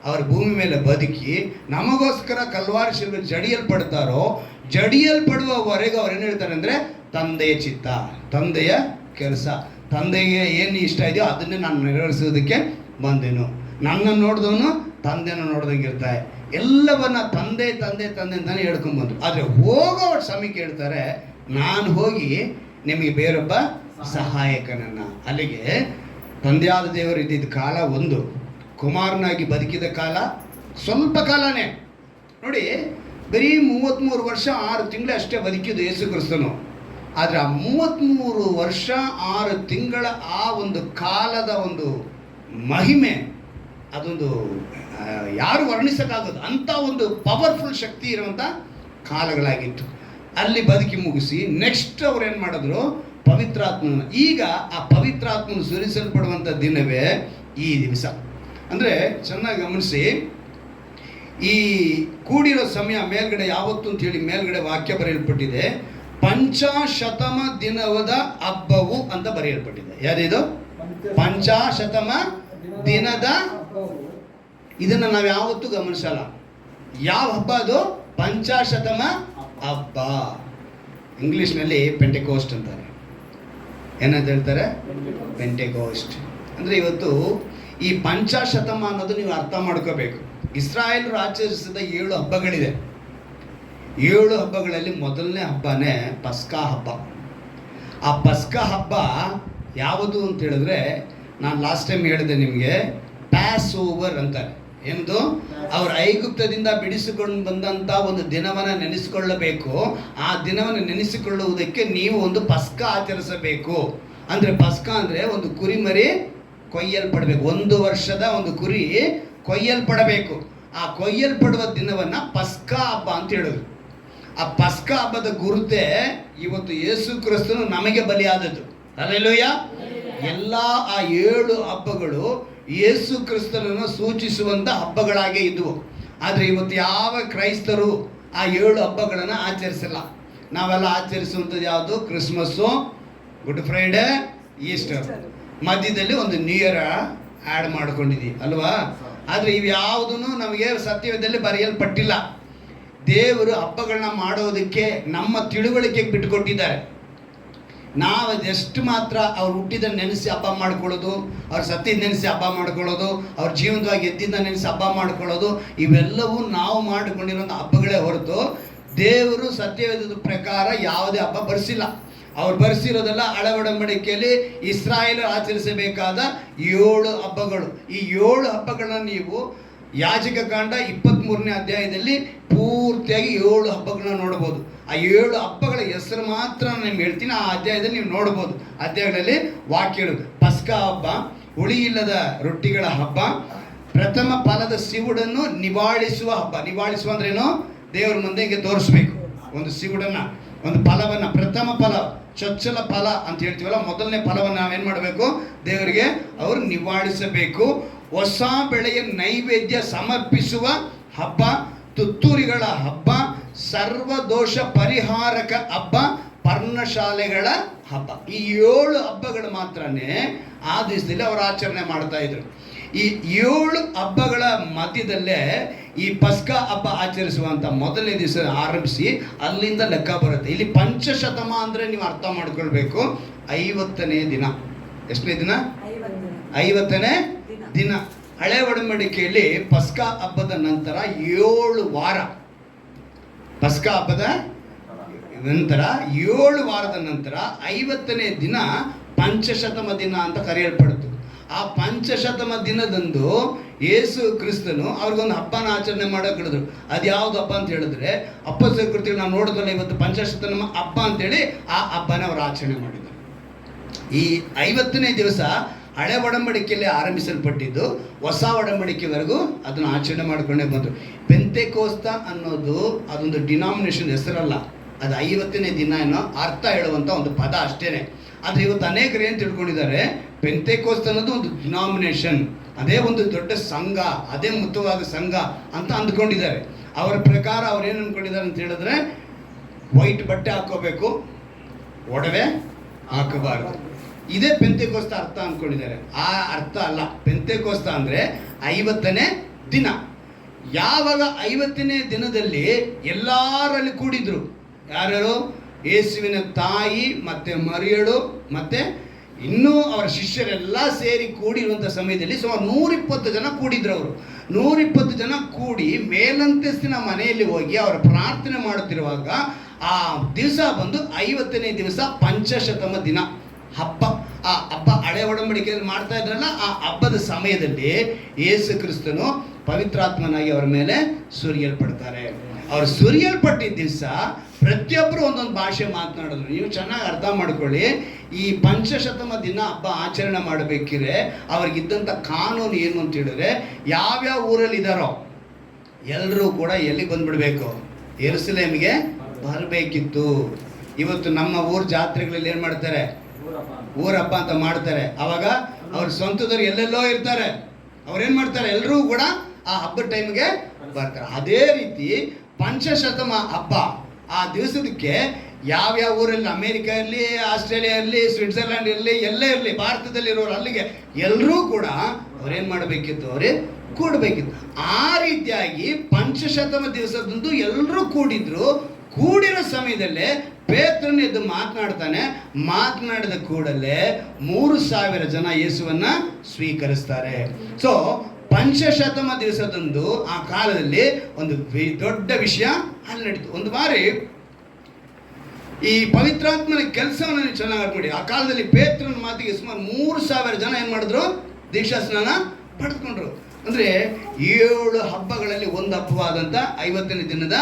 ಅವರು ಭೂಮಿ ಮೇಲೆ ಬದುಕಿ ನಮಗೋಸ್ಕರ ಕಲ್ವಾರಿ ಶಿಲುಬೆ ಜಡಿಯಲ್ಪಡ್ತಾರೋ, ಜಡಿಯಲ್ಪಡುವವರೆಗೂ ಅವ್ರು ಏನು ಹೇಳ್ತಾರೆ ಅಂದರೆ ತಂದೆಯ ಚಿತ್ತ, ತಂದೆಯ ಕೆಲಸ, ತಂದೆಗೆ ಏನು ಇಷ್ಟ ಇದೆಯೋ ಅದನ್ನೇ ನಾನು ನೆರವೇರಿಸೋದಕ್ಕೆ ಬಂದೆನು. ನನ್ನನ್ನು ನೋಡಿದವನು ತಂದೆನ ನೋಡ್ದಂಗೆ ಇರ್ತಾರೆ. ಎಲ್ಲವನ್ನ ತಂದೆ ತಂದೆ ತಂದೆ ಅಂತಾನೆ ಹೇಳ್ಕೊಂಬಂದು. ಆದರೆ ಹೋಗೋ ಸಮಯಕ್ಕೆ ಹೇಳ್ತಾರೆ, ನಾನು ಹೋಗಿ ನಿಮಗೆ ಬೇರೊಬ್ಬ ಸಹಾಯಕನನ್ನು. ಅಲ್ಲಿಗೆ ತಂದೆಯಾದ ದೇವರು ಇದ್ದಿದ್ದ ಕಾಲ ಒಂದು, ಕುಮಾರನಾಗಿ ಬದುಕಿದ ಕಾಲ ಸ್ವಲ್ಪ ಕಾಲನೇ. ನೋಡಿ, ಬರೀ 33 ವರ್ಷ 6 ತಿಂಗಳು ಅಷ್ಟೇ ಬದುಕಿದ್ದು ಯೇಸು ಕ್ರಿಸ್ತನು. ಆದರೆ ಆ 33 ವರ್ಷ 6 ತಿಂಗಳ ಆ ಒಂದು ಕಾಲದ ಒಂದು ಮಹಿಮೆ, ಅದೊಂದು ಯಾರು ವರ್ಣಿಸಕ್ಕಾಗೋದು ಅಂಥ ಒಂದು ಪವರ್ಫುಲ್ ಶಕ್ತಿ ಇರುವಂಥ ಕಾಲಗಳಾಗಿತ್ತು. ಅಲ್ಲಿ ಬದುಕಿ ಮುಗಿಸಿ ನೆಕ್ಸ್ಟ್ ಅವ್ರು ಏನು ಮಾಡಿದ್ರು? ಪವಿತ್ರಾತ್ಮನ. ಈಗ ಆ ಪವಿತ್ರಾತ್ಮನ ಸುರಿಸಲ್ಪಡುವಂಥ ದಿನವೇ ಈ ದಿವಸ. ಅಂದರೆ ಚೆನ್ನಾಗಿ ಗಮನಿಸಿ, ಈ ಕೂಡಿರೋ ಸಮಯ ಮೇಲ್ಗಡೆ ಯಾವತ್ತು ಅಂತ ಹೇಳಿ ಮೇಲ್ಗಡೆ ವಾಕ್ಯ ಬರೆಯಲ್ಪಟ್ಟಿದೆ, ಪಂಚಾಶತಮ ದಿನದ ಹಬ್ಬವು ಅಂತ ಬರೆಯಲ್ಪಟ್ಟಿದೆ. ಯಾರಿದು? ಪಂಚಾಶತಮ ದಿನದ. ಇದನ್ನು ನಾವು ಯಾವತ್ತೂ ಗಮನಿಸಲ್ಲ. ಯಾವ ಹಬ್ಬ ಅದು? ಪಂಚಾಶತಮ ಹಬ್ಬ. ಇಂಗ್ಲೀಷ್ನಲ್ಲಿ ಪೆಂಟೆಕೋಸ್ಟ್ ಅಂತಾರೆ. ಏನಂತ ಹೇಳ್ತಾರೆ? ಪೆಂಟೆಕೋಸ್ಟ್. ಅಂದರೆ ಇವತ್ತು ಈ ಪಂಚಾಶತಮ ಅನ್ನೋದು ನೀವು ಅರ್ಥ ಮಾಡ್ಕೋಬೇಕು. ಇಸ್ರಾಯೇಲರು ಆಚರಿಸಿದ 7 ಹಬ್ಬಗಳಿದೆ. 7 ಹಬ್ಬಗಳಲ್ಲಿ ಮೊದಲನೇ ಹಬ್ಬನೇ ಪಸ್ಕಾ ಹಬ್ಬ. ಆ ಪಸ್ಕಾ ಹಬ್ಬ ಯಾವುದು ಅಂತ ಹೇಳಿದ್ರೆ, ನಾನು ಲಾಸ್ಟ್ ಟೈಮ್ ಹೇಳಿದೆ ನಿಮಗೆ, ಪ್ಯಾಸ್ ಓವರ್ ಅಂತಾರೆ. ಎಂದು ಅವರು ಐಗುಪ್ತದಿಂದ ಬಿಡಿಸಿಕೊಂಡು ಬಂದಂಥ ಒಂದು ದಿನವನ್ನು ನೆನೆಸಿಕೊಳ್ಳಬೇಕು. ಆ ದಿನವನ್ನು ನೆನೆಸಿಕೊಳ್ಳುವುದಕ್ಕೆ ನೀವು ಒಂದು ಪಸ್ಕ ಆಚರಿಸಬೇಕು. ಅಂದರೆ ಪಸ್ಕ ಅಂದರೆ ಒಂದು ಕುರಿಮರಿ ಕೊಯ್ಯಲ್ಪಡಬೇಕು. 1 ವರ್ಷದ ಒಂದು ಕುರಿ ಕೊಯ್ಯಲ್ಪಡಬೇಕು. ಆ ಕೊಯ್ಯಲ್ಪಡುವ ದಿನವನ್ನು ಪಸ್ಕಾ ಹಬ್ಬ ಅಂತ ಹೇಳಿದ್ರು. ಆ ಪಸ್ಕಾ ಹಬ್ಬದ ಗುರುತೇ ಇವತ್ತು ಯೇಸು ಕ್ರಿಸ್ತನು ನಮಗೆ ಬಲಿಯಾದದ್ದು. ಹಲ್ಲೆಲೂಯ. ಎಲ್ಲ ಆ 7 ಹಬ್ಬಗಳು ಯೇಸು ಕ್ರಿಸ್ತನನ್ನು ಸೂಚಿಸುವಂಥ ಹಬ್ಬಗಳಾಗೇ ಇದ್ದವು. ಆದರೆ ಇವತ್ತು ಯಾವ ಕ್ರೈಸ್ತರು ಆ 7 ಹಬ್ಬಗಳನ್ನು ಆಚರಿಸಲ್ಲ. ನಾವೆಲ್ಲ ಆಚರಿಸುವಂಥದ್ದು ಯಾವುದು? ಕ್ರಿಸ್ಮಸ್ಸು, ಗುಡ್ ಫ್ರೈಡೇ, ಈಸ್ಟರ್, ಮಧ್ಯದಲ್ಲಿ ಒಂದು ನ್ಯೂ ಇಯರ್ ಆ್ಯಡ್ ಮಾಡ್ಕೊಂಡಿದ್ದೀವಿ ಅಲ್ವಾ? ಆದರೆ ಇವು ಯಾವುದೂ ನಮಗೆ ಸತ್ಯವೇದದಲ್ಲಿ ಬರೆಯಲ್ಪಟ್ಟಿಲ್ಲ. ದೇವರು ಹಬ್ಬಗಳನ್ನ ಮಾಡೋದಕ್ಕೆ ನಮ್ಮ ತಿಳುವಳಿಕೆಗೆ ಬಿಟ್ಟುಕೊಟ್ಟಿದ್ದಾರೆ. ನಾವು ಎಷ್ಟು ಮಾತ್ರ ಅವ್ರು ಹುಟ್ಟಿದ ನೆನೆಸಿ ಹಬ್ಬ ಮಾಡ್ಕೊಳ್ಳೋದು, ಅವ್ರ ಸತ್ತಿದ ನೆನೆಸಿ ಹಬ್ಬ ಮಾಡ್ಕೊಳ್ಳೋದು, ಅವ್ರ ಜೀವಂತವಾಗಿ ಎದ್ದಿದ್ದ ನೆನೆಸಿ ಹಬ್ಬ ಮಾಡ್ಕೊಳ್ಳೋದು, ಇವೆಲ್ಲವೂ ನಾವು ಮಾಡಿಕೊಂಡಿರೋಂಥ ಹಬ್ಬಗಳೇ ಹೊರತು ದೇವರು ಸತ್ಯವೇದದ ಪ್ರಕಾರ ಯಾವುದೇ ಹಬ್ಬ ಬರೆಸಿಲ್ಲ. ಅವ್ರು ಬರೆಸಿರೋದೆಲ್ಲ ಹಳೆ ಒಡಂಬಡಿಕೆಯಲ್ಲಿ ಇಸ್ರಾಯೇಲರು ಆಚರಿಸಬೇಕಾದ 7 ಹಬ್ಬಗಳು. ಈ 7 ಹಬ್ಬಗಳನ್ನ ನೀವು ಯಾಜಕ ಕಾಂಡ 23ನೇ ಅಧ್ಯಾಯದಲ್ಲಿ ಪೂರ್ತಿಯಾಗಿ 7 ಹಬ್ಬಗಳನ್ನ ನೋಡ್ಬೋದು. ಆ 7 ಹಬ್ಬಗಳ ಹೆಸರು ಮಾತ್ರ ನಾನು ಹೇಳ್ತೀನಿ. ಆ ಅಧ್ಯಾಯದಲ್ಲಿ ನೀವು ನೋಡ್ಬೋದು. ಅಧ್ಯಾಯಗಳಲ್ಲಿ ವಾಕ್ಯಗಳು: ಪಸ್ಕಾ ಹಬ್ಬ, ಹುಳಿಯಿಲ್ಲದ ರೊಟ್ಟಿಗಳ ಹಬ್ಬ, ಪ್ರಥಮ ಫಲದ ಸಿವುಡನ್ನು ನಿವಾಳಿಸುವ ಹಬ್ಬ. ನಿವಾಳಿಸುವ ಅಂದ್ರೇನು? ದೇವರ ಮುಂದೆ ಹಿಂಗೆ ತೋರಿಸ್ಬೇಕು ಒಂದು ಸಿವುಡನ್ನು, ಒಂದು ಫಲವನ್ನು, ಪ್ರಥಮ ಫಲ, ಚೊಚ್ಚಲ ಫಲ ಅಂತ ಹೇಳ್ತೀವಲ್ಲ, ಮೊದಲನೇ ಫಲವನ್ನು ನಾವೇನು ಮಾಡಬೇಕು? ದೇವರಿಗೆ ಅವರು ನಿವಾಳಿಸಬೇಕು. ಹೊಸ ಬೆಳೆಯ ನೈವೇದ್ಯ ಸಮರ್ಪಿಸುವ ಹಬ್ಬ, ತುತ್ತೂರಿಗಳ ಹಬ್ಬ, ಸರ್ವದೋಷ ಪರಿಹಾರಕ ಹಬ್ಬ, ಪರ್ಣಶಾಲೆಗಳ ಹಬ್ಬ. ಈ 7 ಹಬ್ಬಗಳು ಮಾತ್ರನೇ ಆ ದಿವಸದಲ್ಲಿ ಅವರು ಆಚರಣೆ ಮಾಡ್ತಾ ಇದ್ರು. ಈ 7 ಹಬ್ಬಗಳ ಮಧ್ಯದಲ್ಲೇ ಈ ಪಸ್ಕಾ ಹಬ್ಬ ಆಚರಿಸುವಂಥ ಮೊದಲನೇ ದಿವಸ ಆರಂಭಿಸಿ ಅಲ್ಲಿಂದ ಲೆಕ್ಕ ಬರುತ್ತೆ. ಇಲ್ಲಿ ಪಂಚಶತಮ ಅಂದರೆ ನೀವು ಅರ್ಥ ಮಾಡ್ಕೊಳ್ಬೇಕು, 50ನೇ ದಿನ. ಎಷ್ಟನೇ ದಿನ? 50ನೇ ದಿನ. ಹಳೆ ಒಡಂಬಡಿಕೆಯಲ್ಲಿ ಪಸ್ಕಾ ಹಬ್ಬದ ನಂತರ 7 ವಾರ ಪಸ್ಕ ಹಬ್ಬದ ನಂತರ 7 ವಾರದ ನಂತರ 50ನೇ ದಿನ ಪಂಚಶತಮ ದಿನ ಅಂತ ಕರೆಯಲ್ಪಡ್ತು. ಆ ಪಂಚಶತಮ ದಿನದಂದು ಯೇಸು ಕ್ರಿಸ್ತನು ಅವ್ರಿಗೊಂದು ಹಬ್ಬನ ಆಚರಣೆ ಮಾಡೋಕೆ ಹೇಳಿದ್ರು. ಅದು ಯಾವ್ದು ಹಬ್ಬ ಅಂತ ಹೇಳಿದ್ರೆ ಅಪೊಸ್ತಲರ ಕೃತ್ಯಗಳು ನಾವು ನೋಡಿದ್ವಲ್ಲ, ಇವತ್ತು ಪಂಚಶತಮ ಹಬ್ಬ ಅಂತೇಳಿ ಆ ಹಬ್ಬನ ಅವರು ಆಚರಣೆ ಮಾಡಿದರು. ಈ 50ನೇ ದಿವಸ ಹಳೆ ಒಡಂಬಡಿಕೆಯಲ್ಲಿ ಆರಂಭಿಸಲ್ಪಟ್ಟಿದ್ದು ಹೊಸ ಒಡಂಬಡಿಕೆವರೆಗೂ ಅದನ್ನು ಆಚರಣೆ ಮಾಡಿಕೊಂಡೇ ಬಂದರು. ಪೆಂತೆಕೋಸ್ತ ಅನ್ನೋದು ಅದೊಂದು ಡಿನಾಮಿನೇಷನ್ ಹೆಸರಲ್ಲ, ಅದು 50ನೇ ದಿನ ಅನ್ನೋ ಅರ್ಥ ಹೇಳುವಂಥ ಒಂದು ಪದ ಅಷ್ಟೇ. ಆದರೆ ಇವತ್ತು ಅನೇಕರು ಏನು ತಿಳ್ಕೊಂಡಿದ್ದಾರೆ, ಪೆಂತೆಕೋಸ್ತ ಅನ್ನೋದು ಒಂದು ಡಿನಾಮಿನೇಷನ್, ಅದೇ ಒಂದು ದೊಡ್ಡ ಸಂಘ, ಅದೇ ಮುಖ್ಯವಾದ ಸಂಘ ಅಂತ ಅಂದ್ಕೊಂಡಿದ್ದಾರೆ. ಅವರ ಪ್ರಕಾರ ಅವ್ರು ಏನು ಅಂದ್ಕೊಂಡಿದ್ದಾರೆ ಅಂತ ಹೇಳಿದ್ರೆ, ವೈಟ್ ಬಟ್ಟೆ ಹಾಕೋಬೇಕು, ಒಡವೆ ಹಾಕಬಾರ್ದು, ಇದೇ ಪೆಂತೆಕೋಸ್ತ ಅರ್ಥ ಅಂದ್ಕೊಂಡಿದ್ದಾರೆ. ಆ ಅರ್ಥ ಅಲ್ಲ. ಪೆಂತೆಕೋಸ್ತ ಅಂದರೆ 50ನೇ ದಿನ. ಯಾವಾಗ 50ನೇ ದಿನದಲ್ಲಿ ಎಲ್ಲರಲ್ಲಿ ಕೂಡಿದ್ರು, ಯಾರ್ಯಾರು? ಯೇಸುವಿನ ತಾಯಿ ಮತ್ತು ಮರಿಯಳು ಮತ್ತು ಇನ್ನೂ ಅವರ ಶಿಷ್ಯರೆಲ್ಲ ಸೇರಿ ಕೂಡಿರುವಂಥ ಸಮಯದಲ್ಲಿ ಸುಮಾರು 120 ಜನ ಕೂಡಿದ್ರು. ಅವರು 120 ಜನ ಕೂಡಿ ಮೇಲಂತಸ್ತಿನ ಮನೆಯಲ್ಲಿ ಹೋಗಿ ಅವರ ಪ್ರಾರ್ಥನೆ ಮಾಡುತ್ತಿರುವಾಗ ಆ ದಿವಸ ಬಂದು 50ನೇ ದಿವಸ ಪಂಚಶತಮ ದಿನ ಹಬ್ಬ. ಆ ಹಬ್ಬ ಹಳೆ ಒಡಂಬಡಿಕೆಯಲ್ಲಿ ಮಾಡ್ತಾ ಇದ್ರಲ್ಲ, ಆ ಹಬ್ಬದ ಸಮಯದಲ್ಲಿ ಯೇಸು ಕ್ರಿಸ್ತನು ಪವಿತ್ರಾತ್ಮನಾಗಿ ಅವರ ಮೇಲೆ ಸುರಿಯಲ್ಪಡ್ತಾರೆ. ಅವರು ಸುರಿಯಲ್ಪಟ್ಟಿದ್ದ ದಿವಸ ಪ್ರತಿಯೊಬ್ಬರು ಒಂದೊಂದು ಭಾಷೆ ಮಾತನಾಡಿದ್ರು. ನೀವು ಚೆನ್ನಾಗಿ ಅರ್ಥ ಮಾಡ್ಕೊಳ್ಳಿ, ಈ ಪಂಚಶತಮ ದಿನ ಹಬ್ಬ ಆಚರಣೆ ಮಾಡಬೇಕಿದ್ರೆ ಅವ್ರಿಗಿದ್ದಂಥ ಕಾನೂನು ಏನು ಅಂತ ಹೇಳಿದ್ರೆ, ಯಾವ್ಯಾವ ಊರಲ್ಲಿ ಇದ್ದಾರೋ ಎಲ್ಲರೂ ಕೂಡ ಎಲ್ಲಿಗೆ ಬಂದ್ಬಿಡ್ಬೇಕು? ಯೆರೂಸಲೇಮಿಗೆ ಬರಬೇಕಿತ್ತು. ಇವತ್ತು ನಮ್ಮ ಊರ ಜಾತ್ರೆಗಳಲ್ಲಿ ಏನು ಮಾಡ್ತಾರೆ? ಊರ ಹಬ್ಬ ಅಂತ ಮಾಡ್ತಾರೆ. ಅವಾಗ ಅವ್ರ ಸ್ವಂತದವ್ರು ಎಲ್ಲೆಲ್ಲೋ ಇರ್ತಾರೆ, ಅವ್ರೇನು ಮಾಡ್ತಾರೆ? ಎಲ್ಲರೂ ಕೂಡ ಆ ಹಬ್ಬದ ಟೈಮ್ಗೆ ಬರ್ತಾರೆ. ಅದೇ ರೀತಿ ಪಂಚಶತಮ ಹಬ್ಬ ಆ ದಿವಸದಕ್ಕೆ ಯಾವ್ಯಾವ ಊರಲ್ಲಿ, ಅಮೇರಿಕಾ ಇರಲಿ, ಆಸ್ಟ್ರೇಲಿಯಾ ಇರಲಿ, ಸ್ವಿಟ್ಜರ್ಲ್ಯಾಂಡ್ ಇರಲಿ, ಎಲ್ಲೇ ಇರಲಿ, ಭಾರತದಲ್ಲಿರೋರು ಅಲ್ಲಿಗೆ ಎಲ್ಲರೂ ಕೂಡ ಅವ್ರೇನು ಮಾಡಬೇಕಿತ್ತು? ಅವರೇ ಕೂಡಬೇಕಿತ್ತು. ಆ ರೀತಿಯಾಗಿ ಪಂಚಶತಮ ದಿವಸದಂದು ಎಲ್ಲರೂ ಕೂಡಿದ್ರು. ಕೂಡಿರೋ ಸಮಯದಲ್ಲೇ ಪೇತ್ರನು ಎದ್ದು ಮಾತನಾಡ್ತಾನೆ. ಮಾತನಾಡಿದ ಕೂಡಲೇ 3,000 ಜನ ಯೇಸುವನ್ನ ಸ್ವೀಕರಿಸ್ತಾರೆ. ಸೊ ಪಂಚಶತಮ ದಿವಸದಂದು ಆ ಕಾಲದಲ್ಲಿ ಒಂದು ದೊಡ್ಡ ವಿಷಯ ಅಲ್ಲಿ ನಡೀತು. ಒಂದು ಬಾರಿ ಈ ಪವಿತ್ರಾತ್ಮನ ಕೆಲಸವನ್ನು ನೀವು ಚೆನ್ನಾಗಿ ಅರ್ಥ. ಆ ಕಾಲದಲ್ಲಿ ಪೇತ್ರನ ಮಾತಿಗೆ ಸುಮಾರು 3,000 ಜನ ಏನು ಮಾಡಿದ್ರು? ದೀಕ್ಷಾ ಸ್ನಾನ ಪಡೆದುಕೊಂಡ್ರು. ಅಂದರೆ 7 ಹಬ್ಬಗಳಲ್ಲಿ ಒಂದು ಹಬ್ಬವಾದಂಥ 50ನೇ ದಿನದ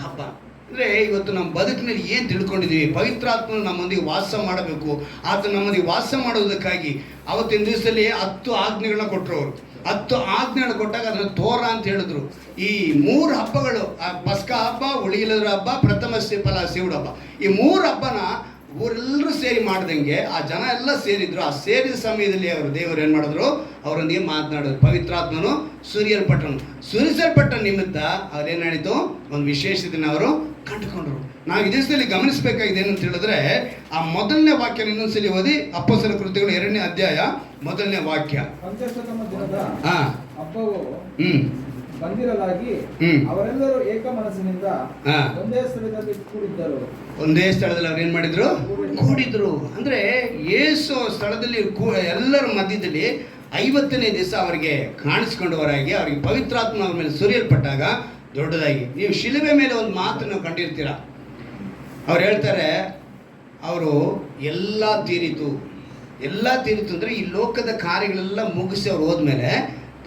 ಹಬ್ಬ. ಅಂದರೆ ಇವತ್ತು ನಮ್ಮ ಬದುಕಿನಲ್ಲಿ ಏನು ತಿಳ್ಕೊಂಡಿದ್ದೀವಿ? ಪವಿತ್ರಾತ್ಮನು ನಮ್ಮೊಂದಿಗೆ ವಾಸ ಮಾಡಬೇಕು. ಆತ ನಮ್ಮೊಂದಿಗೆ ವಾಸ ಮಾಡುವುದಕ್ಕಾಗಿ ಅವತ್ತಿನ ದಿವಸದಲ್ಲಿ 10 ಆಜ್ಞೆಗಳನ್ನ ಕೊಟ್ಟರು. ಅವರು 10 ಆಜ್ಞೆಗಳು ಕೊಟ್ಟಾಗ ಅದನ್ನು ತೋರ ಅಂತ ಹೇಳಿದ್ರು. ಈ 3 ಹಬ್ಬಗಳು, ಪಸ್ಕ ಹಬ್ಬ, ಉಳಿಯಿಲ್ಲದ್ರ ಹಬ್ಬ, ಪ್ರಥಮ ಫಲ ಶಿವುಡ ಹಬ್ಬ, ಈ 3 ಹಬ್ಬನ ಊರೆಲ್ಲರೂ ಸೇರಿ ಮಾಡ್ದಂಗೆ ಆ ಜನ ಎಲ್ಲ ಸೇರಿದ್ರು. ಆ ಸೇರಿದ ಸಮಯದಲ್ಲಿ ಅವರು ದೇವರು ಏನು ಮಾಡಿದ್ರು? ಅವರೊಂದಿಗೆ ಮಾತನಾಡಿದ್ರು. ಪವಿತ್ರಾತ್ಮನು ಸುರಿಸಲ್ಪಟ್ಟ ನಿಮಿತ್ತ ಅವ್ರೇನು ಹೇಳಿತು? ಒಂದು ವಿಶೇಷ ದಿನ ಅವರು ಕಂಡುಕೊಂಡ್ರು. ನಾವು ಈ ದಿವಸದಲ್ಲಿ ಗಮನಿಸಬೇಕಾಗಿದೆ ಏನಂತ ಹೇಳಿದ್ರೆ, ಆ ಮೊದಲನೇ ವಾಕ್ಯ ಇನ್ನೊಂದ್ಸಲಿ ಓದಿ. ಅಪೊಸ್ತಲರ ಕೃತ್ಯಗಳು 2ನೇ ಅಧ್ಯಾಯ 1ನೇ ವಾಕ್ಯ. ಪಂಚಶತಮ ದಿನದ ಹಬ್ಬವು ಬಂದಿರಲಾಗಿ ಅವರೆಲ್ಲರೂ ಏಕ ಮನಸ್ಸಿನಿಂದ ಒಂದೇ ಸ್ಥಳದಲ್ಲಿ ಕೂಡಿದ್ದರು. ಒಂದೇ ಸ್ಥಳದಲ್ಲಿ ಅವ್ರು ಏನ್ ಮಾಡಿದ್ರು? ಕೂಡಿದ್ರು. ಅಂದ್ರೆ ಯೇಸು ಸ್ಥಳದಲ್ಲಿ ಎಲ್ಲರ ಮಧ್ಯದಲ್ಲಿ 50ನೇ ದಿವಸ ಅವರಿಗೆ ಕಾಣಿಸ್ಕೊಂಡವರಾಗಿ ಅವರಿಗೆ ಪವಿತ್ರಾತ್ಮ ಅವ್ರ ಮೇಲೆ ಸುರಿಯಲ್ಪಟ್ಟಾಗ ದೊಡ್ಡದಾಗಿ, ನೀವು ಶಿಲುಬೆ ಮೇಲೆ ಒಂದು ಮಾತನ್ನು ಕಂಡಿರ್ತೀರ. ಅವ್ರು ಹೇಳ್ತಾರೆ, ಅವರು ಎಲ್ಲ ತೀರಿತು ಅಂದರೆ ಈ ಲೋಕದ ಕಾರ್ಯಗಳೆಲ್ಲ ಮುಗಿಸಿ ಅವ್ರು ಹೋದ್ಮೇಲೆ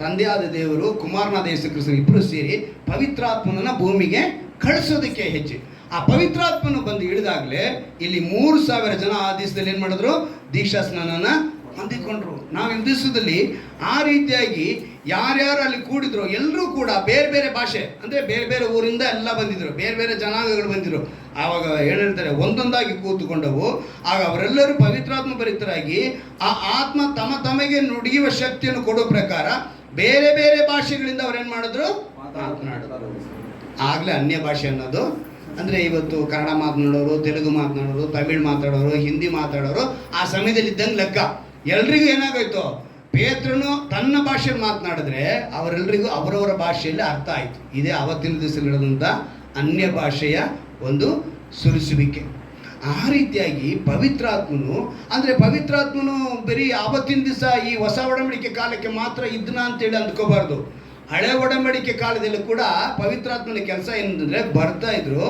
ತಂದೆಯಾದ ದೇವರು, ಕುಮಾರನಾದ ಯೇಸು ಕ್ರಿಸ್ತನು ಇಬ್ಬರು ಸೇರಿ ಪವಿತ್ರಾತ್ಮನನ್ನ ಭೂಮಿಗೆ ಕಳಿಸೋದಕ್ಕೆ ಹೆಚ್ಚು. ಆ ಪವಿತ್ರಾತ್ಮನು ಬಂದು ಇಳಿದಾಗಲೇ ಇಲ್ಲಿ 3,000 ಜನ ಆ ದಿವಸದಲ್ಲಿ ಏನು ಮಾಡಿದ್ರು? ದೀಕ್ಷಾ ಸ್ನಾನನ ಹೊಂದಿಕೊಂಡ್ರು. ನಾವು ಈ ದಿವಸದಲ್ಲಿ ಆ ರೀತಿಯಾಗಿ ಯಾರ್ಯಾರು ಅಲ್ಲಿ ಕೂಡಿದ್ರು ಎಲ್ಲರೂ ಕೂಡ ಬೇರೆ ಬೇರೆ ಭಾಷೆ, ಅಂದರೆ ಬೇರೆ ಬೇರೆ ಊರಿಂದ ಎಲ್ಲ ಬಂದಿದ್ರು, ಬೇರೆ ಬೇರೆ ಜನಾಂಗಗಳು ಬಂದಿದ್ರು. ಆವಾಗ ಏನು ಹೇಳ್ತಾರೆ? ಒಂದೊಂದಾಗಿ ಕೂತುಕೊಂಡವು. ಆಗ ಅವರೆಲ್ಲರೂ ಪವಿತ್ರಾತ್ಮ ಭರಿತರಾಗಿ ಆ ಆತ್ಮ ತಮಗೆ ನುಡಿಯುವ ಶಕ್ತಿಯನ್ನು ಕೊಡೋ ಪ್ರಕಾರ ಬೇರೆ ಬೇರೆ ಭಾಷೆಗಳಿಂದ ಅವ್ರೇನು ಮಾಡಿದ್ರು? ಮಾತನಾಡಿದ್ರು. ಆಗಲೇ ಅನ್ಯ ಭಾಷೆ ಅನ್ನೋದು ಅಂದರೆ ಇವತ್ತು ಕನ್ನಡ ಮಾತನಾಡೋರು, ತೆಲುಗು ಮಾತನಾಡೋರು, ತಮಿಳು ಮಾತಾಡೋರು, ಹಿಂದಿ ಮಾತಾಡೋರು ಆ ಸಮಯದಲ್ಲಿ ಇದ್ದಂಗೆ ಲೆಕ್ಕ. ಎಲ್ರಿಗೂ ಏನಾಗೋಯ್ತು? ಪೇತ್ರನು ತನ್ನ ಭಾಷೆಯಲ್ಲಿ ಮಾತನಾಡಿದ್ರೆ ಅವರೆಲ್ಲರಿಗೂ ಅವರವರ ಭಾಷೆಯಲ್ಲಿ ಅರ್ಥ ಆಯಿತು. ಇದೇ ಅವತ್ತಿನ ದಿವಸ ನಡೆದಂಥ ಅನ್ಯ ಭಾಷೆಯ ಒಂದು ಸುರಿಸುವಿಕೆ. ಆ ರೀತಿಯಾಗಿ ಪವಿತ್ರಾತ್ಮನು ಬರೀ ಆವತ್ತಿನ ದಿವಸ ಈ ಹೊಸ ಒಡಂಬಡಿಕೆ ಕಾಲಕ್ಕೆ ಮಾತ್ರ ಇದ್ನ ಅಂತೇಳಿ ಅಂದ್ಕೋಬಾರ್ದು. ಹಳೆ ಒಡಂಬಡಿಕೆ ಕಾಲದಲ್ಲೂ ಕೂಡ ಪವಿತ್ರಾತ್ಮನ ಕೆಲಸ ಏನಂದ್ರೆ ಬರ್ತಾ ಇದ್ರು,